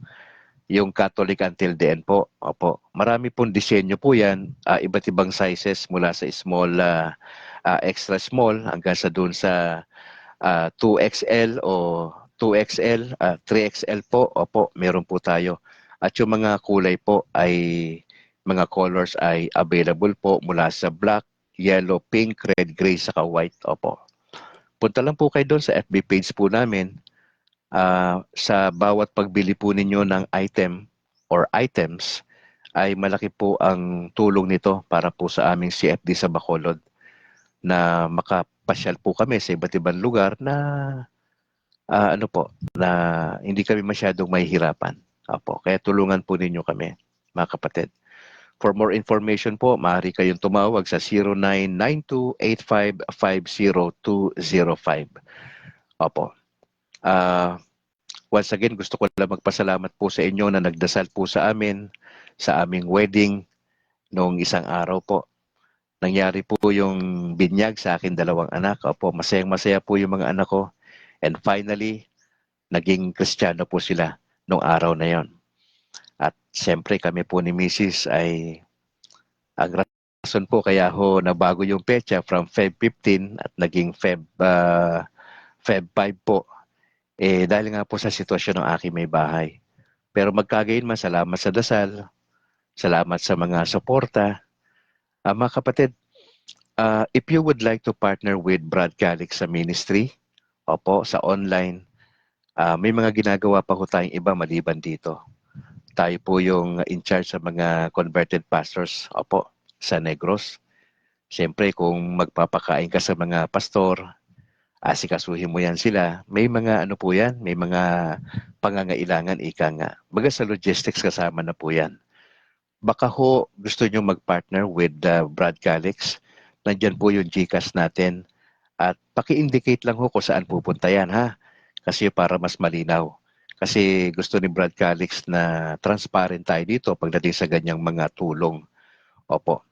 Yung Catholic Until the End po. Opo. Marami pong disenyo po yan, iba't ibang sizes mula sa small, extra small hanggang sa doon sa 2XL o 2XL, 3XL po. Opo, meron po tayo. At yung mga kulay po ay mga colors ay available po mula sa black, yellow, pink, red, gray, saka white. Opo. Punta lang po kayo doon sa FB page po namin. Sa bawat pagbili po ninyo ng item or items ay malaki po ang tulong nito para po sa aming CFD sa Bacolod na makapasyal po kami sa iba't ibang lugar na na hindi kami masyadong mahihirapan. Opo, kaya tulungan po ninyo kami, mga kapatid. For more information po, maaari kayong tumawag sa 0992-8550205. Opo. Once again, gusto ko lang magpasalamat po sa inyo na nagdasal po sa amin, sa aming wedding noong isang araw po. Nangyari po yung binyag sa akin 2 anak. Opo, masayang-masaya po yung mga anak ko. And finally, naging Kristiyano po sila noong araw na yon. At siyempre kami po ni Mrs. ay ang rason po kaya ho nabago yung petsa from Feb 15 at naging Feb 5 po. Dahil nga po sa sitwasyon ng aking may bahay. Pero magkagayon man, salamat sa dasal, salamat sa mga suporta. Mga kapatid, if you would like to partner with Brad Calix sa ministry, opo, sa online, may mga ginagawa pa ko tayong iba maliban dito. Tayo po yung in charge sa mga converted pastors, opo, sa Negros. Siyempre, kung magpapakain ka sa mga pastor, asikasuhin mo yan sila. May mga po yan, may mga pangangailangan, ika nga. Baga sa logistics kasama na po yan. Baka ho gusto nyo mag-partner with Brad Calix. Nandyan po yung GCash natin. At paki-indicate lang ho kung saan pupunta yan, ha? Kasi para mas malinaw. Kasi gusto ni Brad Calix na transparent tayo dito pagdating sa ganyang mga tulong. Opo.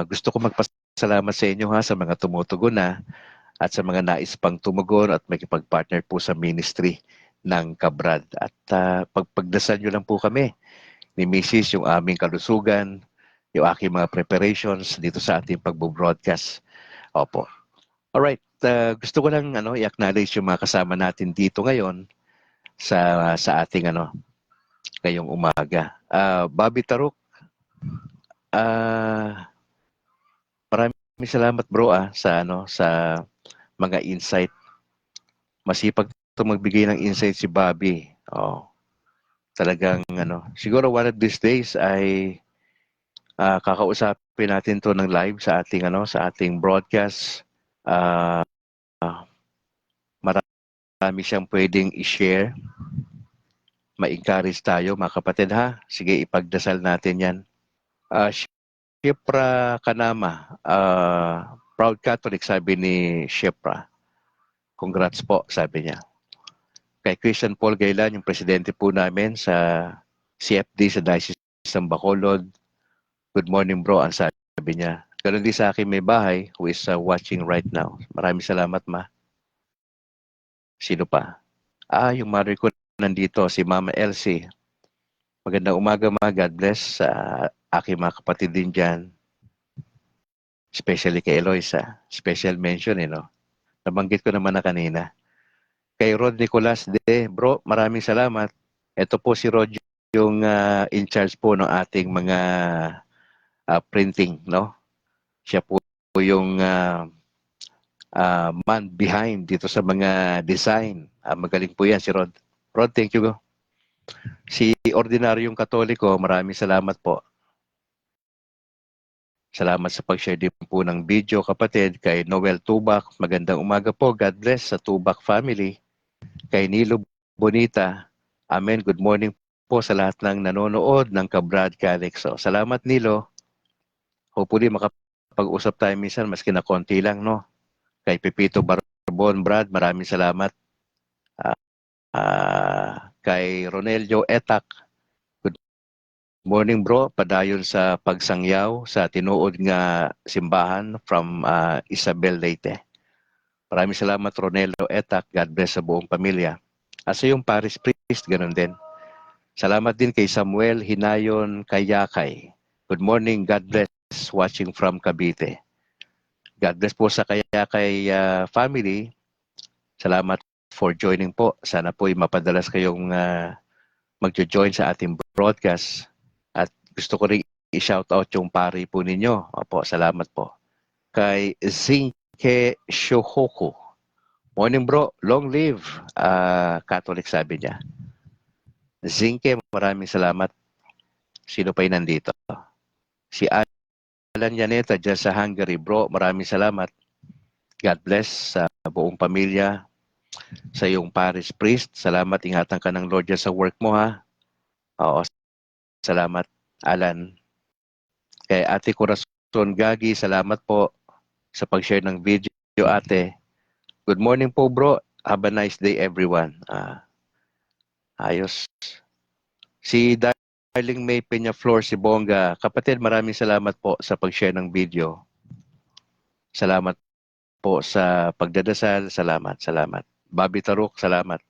Gusto ko magpasalamat sa inyo ha sa mga tumutugon na at sa mga nais pang tumugon at makipag-partner po sa ministry ng Kabrad. At pagdasal nyo lang po kami ni Mrs. yung aming kalusugan, yung aking mga preparations dito sa ating pagbo-broadcast. Opo. Alright, gusto ko lang i-acknowledge yung mga kasama natin dito ngayon sa ating ngayong umaga. Bobby Taruk, maraming salamat bro sa mga insight. Masipag 'to magbigay ng insight si Bobby. Oh, talagang siguro one of these days ay kakausapin natin 'to ng live sa ating broadcast. Ah, marami siyang pwedeng i-share. Ma-encourage tayo mga kapatid ha. Sige, ipagdasal natin 'yan. Shipra Kanama, proud Catholic sabi ni Shipra. Congrats po, sabi niya. Kay Christian Paul Gailan, yung presidente po namin sa CFD sa Diocese ng Bacolod. Good morning bro, ang sabi niya. Ganun din sa akin may bahay who is watching right now. Maraming salamat ma. Sino pa? Yung mother ko nandito, si Mama Elsie. Magandang umaga ma, God bless sa aking mga kapatid din dyan. Especially kay Eloisa. Special mention Nabanggit ko naman na kanina. Kay Rod Nicolas bro, maraming salamat. Ito po si Rod yung in charge po ng ating mga printing, no? Siya po yung man behind dito sa mga design. Magaling po yan si Rod. Rod, thank you. Si Ordinaryong Katoliko, maraming salamat po. Salamat sa pag-share din po ng video, kapatid. Kay Noel Tubak, magandang umaga po. God bless sa Tubak family. Kay Nilo Bonita, amen. Good morning po sa lahat ng nanonood ng Kabrad Calixo. Salamat Nilo. Hopefully makapag-usap tayo minsan, maski na konti lang, no? Kay Pepito Barbon, Brad, maraming salamat. Kay Ronelio Etak, good morning bro, padayon sa pagsangyaw sa tinuod nga simbahan from Isabel Leyte. Maraming salamat Ronelio Etak, God bless sa buong pamilya. Asa yung parish priest, ganun din. Salamat din kay Samuel Hinayon Kayakay. Good morning, God bless, watching from Cavite. God bless po sa Kayakay family. Salamat for joining po. Sana po mapadalas kayong magjo-join sa ating broadcast. At gusto ko rin i-shoutout yung pari po ninyo. Opo, salamat po. Kay Zinke Shohoku. Morning bro, long live. Catholic sabi niya. Zinke, maraming salamat. Sino pa yung nandito? Si Alan Yaneta dyan sa Hungary. Bro, maraming salamat. God bless sa buong pamilya. Sa iyong parish priest. Salamat, ingatan ka ng Lord dyan sa work mo ha. Oo, salamat Alan. Kay Ate Corazon Gagi, salamat po sa pag-share ng video ate. Good morning po bro. Have a nice day everyone. Ayos. Si Darling May Peñaflor, si Bongga. Kapatid, maraming salamat po sa pag-share ng video. Salamat po sa pagdadasal. Salamat. Bobby Taruk, salamat.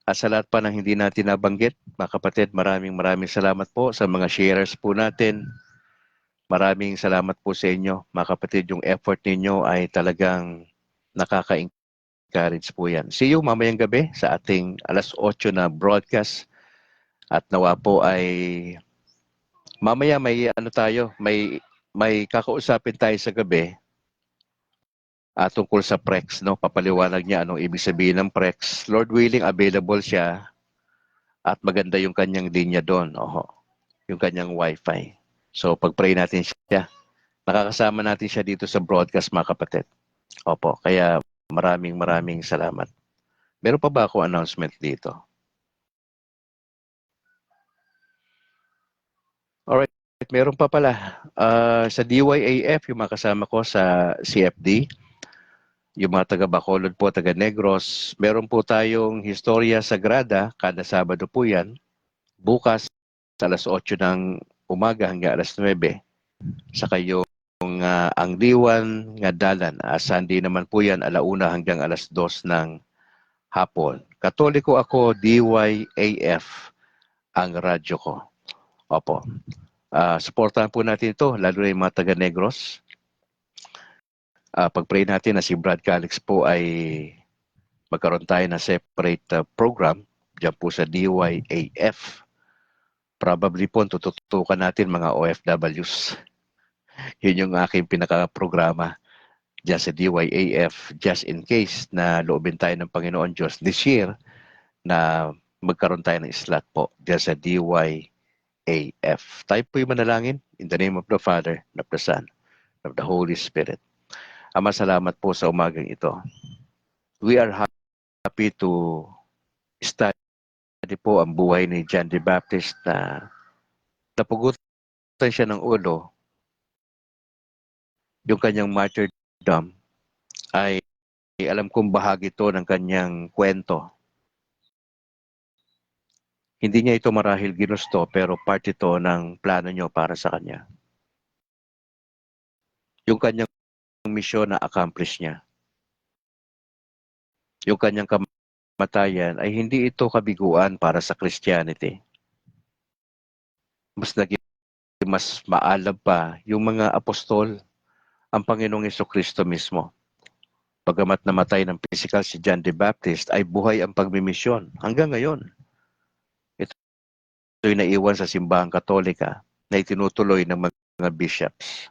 At sa lahat pa ng hindi natin nabanggit, mga kapatid, maraming salamat po sa mga sharers po natin. Maraming salamat po sa inyo, mga kapatid. Yung effort ninyo ay talagang nakaka-encourage po yan. See you mamayang gabi sa ating 8:00 na broadcast. At nawa po ay mamaya may kakausapin tayo sa gabi tungkol sa PREX, no? Papaliwanag niya anong ibig sabihin ng PREX. Lord willing, available siya at maganda yung kanyang linya doon. Yung kanyang wifi. So pag-pray natin siya. Nakakasama natin siya dito sa broadcast mga kapatid. Opo, kaya maraming salamat. Meron pa ba ako announcement dito? Alright, meron pa pala. Sa DYAF, yung mga kasama ko sa CFD, yung mga taga Bacolod po, taga Negros, meron po tayong Historia Sagrada, kada Sabado po yan. Bukas, alas 8 ng umaga hanggang alas 9. Saka yung ang Diwan nga Dalan, Sunday naman po yan, 1:00 hanggang alas 2 ng hapon. Katoliko ako, DYAF ang radyo ko. Opo. Supportahan po natin ito, lalo na yung mga taga Negros. Pag-pray natin na si Brad Calix po ay magkaroon tayo na separate program dyan po sa DYAF. Probably po tututukan natin mga OFWs. Yun yung aking pinaka-programa dyan sa DYAF, just in case na loobin tayo ng Panginoon Diyos this year na magkaroon tayo ng slot po dyan sa DYAF. Tayo po yung manalangin in the name of the Father, and of the Son, and of the Holy Spirit. Ama, salamat po sa umagang ito. We are happy to study po ang buhay ni John the Baptist na napugutan siya ng ulo. Yung kanyang martyrdom ay alam kong bahagi ito ng kanyang kwento. Hindi niya ito marahil ginusto pero part ito ng plano niyo para sa kanya. Yung kanyang misyon na accomplish niya. Yung kanyang kamatayan ay hindi ito kabiguan para sa Christianity. Mas maalab pa yung mga apostol, ang Panginoong Jesucristo mismo. Bagamat namatay ng physical si John the Baptist, ay buhay ang pagmimisyon hanggang ngayon. Ito'y naiwan sa simbahang Katolika na itinutuloy ng mga bishops.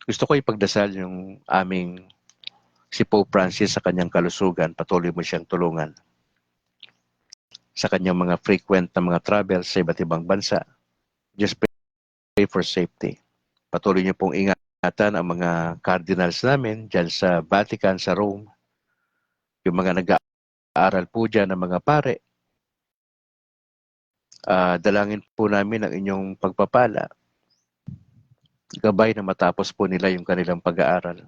Gusto ko ipagdasal yung aming si Pope Francis sa kanyang kalusugan, patuloy mo siyang tulungan. Sa kanyang mga frequent na mga travels sa iba't ibang bansa, just pray for safety. Patuloy niyo pong ingatan ang mga cardinals namin dyan sa Vatican, sa Rome, yung mga nag-aaral po dyan ng mga pare. Dalangin po namin ang inyong pagpapala. Gabay na matapos po nila yung kanilang pag-aaral.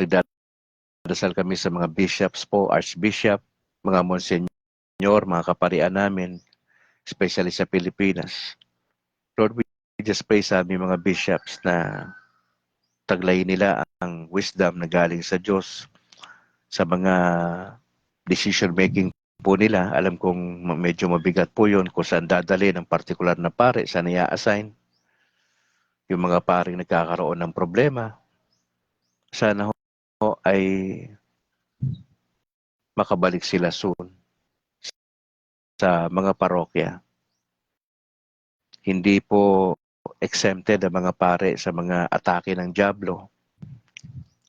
Nagdadasal kami sa mga bishops po, archbishop, mga monsignor, mga kaparian namin, especially sa Pilipinas. Lord, we just pray sa aming mga bishops na taglay nila ang wisdom na galing sa Diyos sa mga decision making po nila. Alam kong medyo mabigat po yun kung saan dadali ng particular na pare, saan i-assign. Yung mga paring nagkakaroon ng problema, sana ho ay makabalik sila soon sa mga parokya. Hindi po exempted ang mga pare sa mga atake ng dyablo.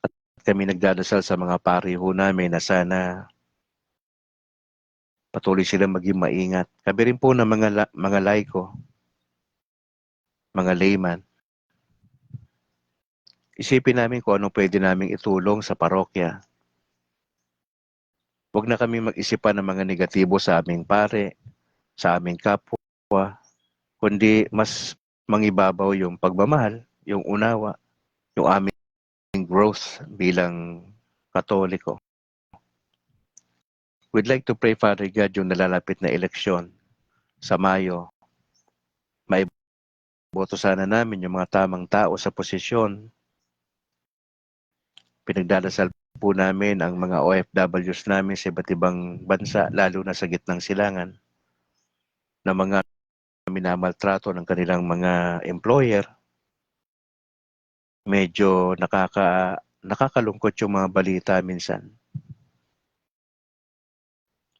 At kami nagdadasal sa mga pare ho namin na sana patuloy sila maging maingat. Kami rin po ng mga laiko, mga layman. Isipin namin kung anong pwede naming itulong sa parokya. Huwag na kami mag-isipan ng mga negatibo sa aming pare, sa aming kapwa, kundi mas mangibabaw yung pagmamahal, yung unawa, yung aming growth bilang Katoliko. We'd like to pray, Father God, yung nalalapit na eleksyon sa Mayo. Maiboto sana namin yung mga tamang tao sa posisyon. Pinagdadasal po namin ang mga OFWs namin sa iba't ibang bansa, lalo na sa gitnang silangan, na mga minamaltrato ng kanilang mga employer. Medyo nakakalungkot yung mga balita minsan.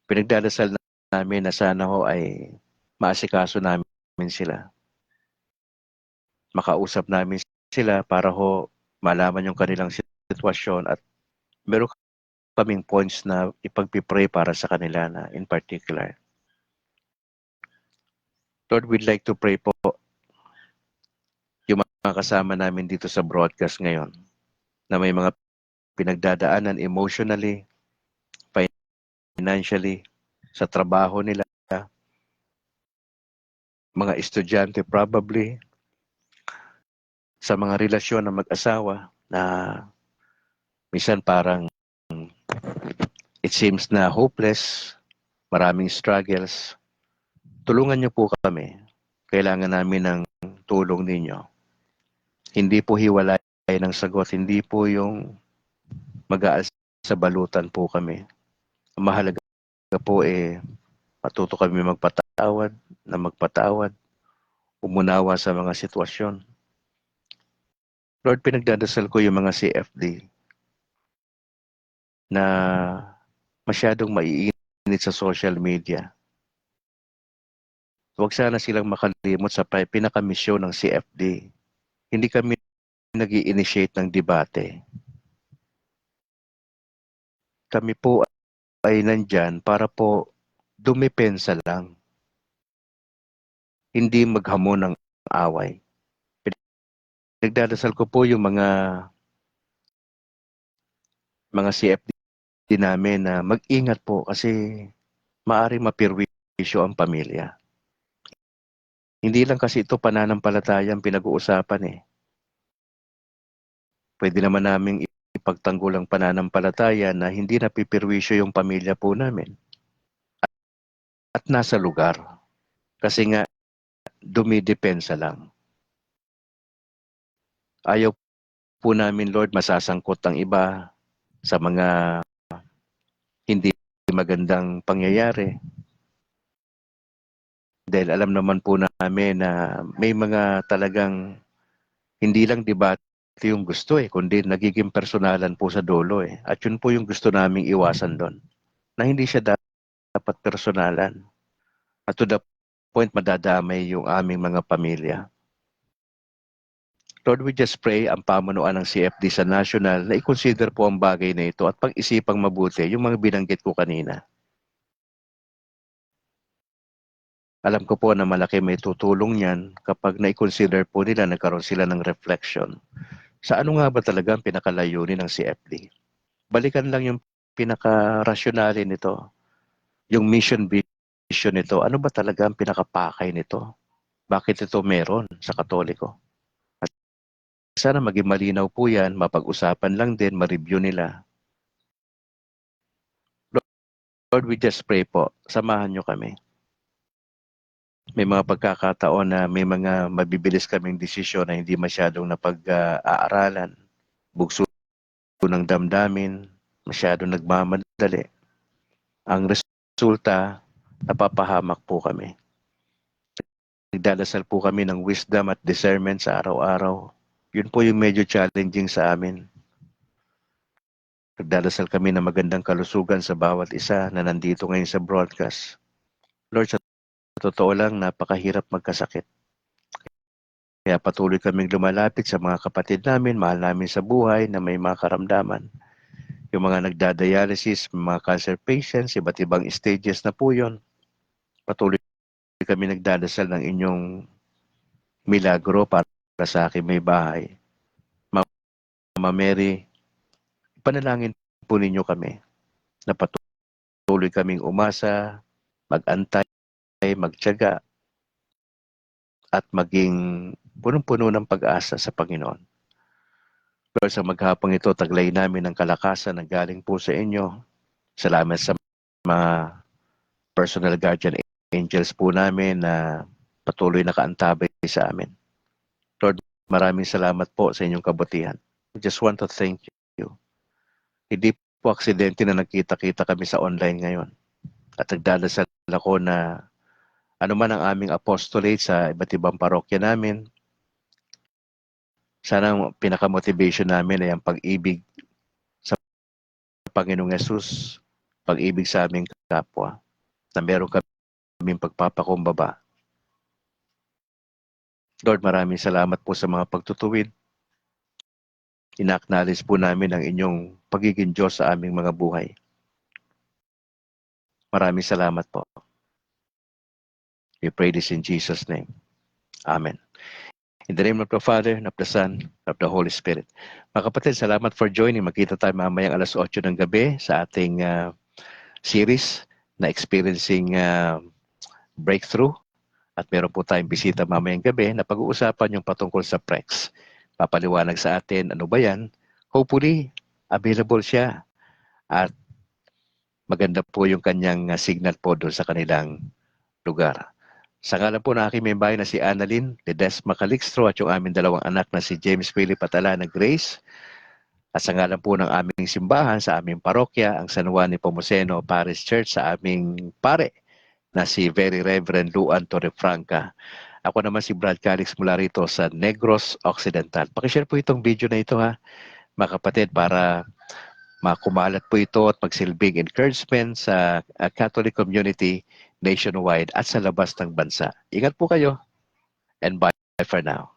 Pinagdadasal namin na sana ho ay maasikaso namin sila. Makausap namin sila para ho malaman yung kanilang sitwasyon at meron kaming points na ipagpipray para sa kanila na in particular. Lord, we'd like to pray po yung mga kasama namin dito sa broadcast ngayon na may mga pinagdadaanan emotionally, financially, sa trabaho nila, mga estudyante probably, sa mga relasyon ng mag-asawa na minsan parang it seems na hopeless, maraming struggles. Tulungan niyo po kami. Kailangan namin ng tulong ninyo. Hindi po hiwalay ng sagot, hindi po yung mag-aal sa balutan po kami. Ang mahalaga po matuto kami magpatawad, umunawa sa mga sitwasyon. Lord, pinagdadasal ko yung mga CFD na masyadong maiinit sa social media. Huwag sana silang makalimot sa pinakamisyon ng CFD. Hindi kami nag-i-initiate ng debate. Kami po ay nandyan para po dumepensa lang, hindi maghamon ng away. Nagdadasal ko po yung mga CFD namin na mag-ingat po kasi maaaring mapirwisyo ang pamilya. Hindi lang kasi ito pananampalataya ang pinag-uusapan eh. Pwede naman naming ipagtanggol ang pananampalataya na hindi napipirwisyo yung pamilya po namin at nasa lugar. Kasi nga, dumidepensa lang. Ayaw po namin, Lord, masasangkot ang iba sa mga hindi magandang pangyayari. Dahil alam naman po namin na may mga talagang hindi lang debate yung gusto kundi nagiging personalan po sa dulo At yun po yung gusto naming iwasan doon. Na hindi siya dapat personalan. At to the point madadamay yung aming mga pamilya. Lord, we just pray ang pamunuan ng CFD sa national na i-consider po ang bagay na ito at pag-isipang mabuti yung mga binanggit ko kanina. Alam ko po na malaki may tutulong yan kapag na-consider po nila nagkaroon sila ng reflection. Sa ano nga ba talaga ang pinakalayunin ng CFD? Balikan lang yung pinaka-rasyonalin nito. Yung mission vision nito. Ano ba talaga ang pinakapakay nito? Bakit ito meron sa Katoliko? At sana maging malinaw po yan, mapag-usapan lang din, ma-review nila. Lord, we just pray po. Samahan nyo kami. May mga pagkakataon na may mga mabibilis kaming desisyon na hindi masyadong napag-aaralan. Bugso ng damdamin, masyadong nagmamadali. Ang resulta, napapahamak po kami. Nagdadasal po kami ng wisdom at discernment sa araw-araw. Yun po yung medyo challenging sa amin. Nagdadasal kami ng magandang kalusugan sa bawat isa na nandito ngayon sa broadcast. Lord, sa totoo lang, napakahirap magkasakit. Kaya patuloy kaming lumalapit sa mga kapatid namin, mahal namin sa buhay na may mga karamdaman. Yung mga nagdadialysis, mga cancer patients, iba't ibang stages na po yun. Patuloy kami nagdadasal ng inyong milagro para sa akin may bahay. Mama Mary, panalangin po ninyo kami na patuloy kaming umasa, mag-antay, magtiyaga, at maging punong-puno ng pag-asa sa Panginoon. Lord, sa maghapong ito, taglay namin ang kalakasan na galing po sa inyo. Salamat sa mga personal guardian angels po namin na patuloy nakaantabay sa amin. Lord, maraming salamat po sa inyong kabutihan. I just want to thank you. Hindi po aksidente na nagkita-kita kami sa online ngayon. At nagdadasal ako na ano man ang aming apostolate sa iba't ibang parokya namin, sana ang pinaka-motivation namin ay ang pag-ibig sa Panginoong Yesus, pag-ibig sa aming kapwa, na meron kaming pagpapakumbaba. Lord, maraming salamat po sa mga pagtutuwid. Ina-acknowledge po namin ang inyong pagiging Diyos sa aming mga buhay. Maraming salamat po. We pray this in Jesus' name. Amen. In the name of the Father, and of the Son, and of the Holy Spirit. Mga kapatid, salamat for joining. Magkita tayo mamayang 8:00 ng gabi sa ating series na Experiencing Breakthrough. At meron po tayong bisita mamayang gabi na pag-uusapan yung patungkol sa PREX. Papaliwanag sa atin ano ba yan. Hopefully, available siya. At maganda po yung kanyang signal po doon sa kanilang lugar. Sa ngalan po ng aking may bahay na si Annalyn Ledesma Calixtro at yung aming dalawang anak na si James Philip Atala na Grace. At sa ngalan po ng aming simbahan sa aming parokya, ang San Juan Nepomuceno Parish Church sa aming pare na si Very Reverend Luan Torrefranca. Ako naman si Brad Calix mula rito sa Negros Occidental. Pakishare po itong video na ito mga kapatid para makumalat po ito at magsilbing encouragement sa Catholic community nationwide at sa labas ng bansa. Ingat po kayo and bye for now.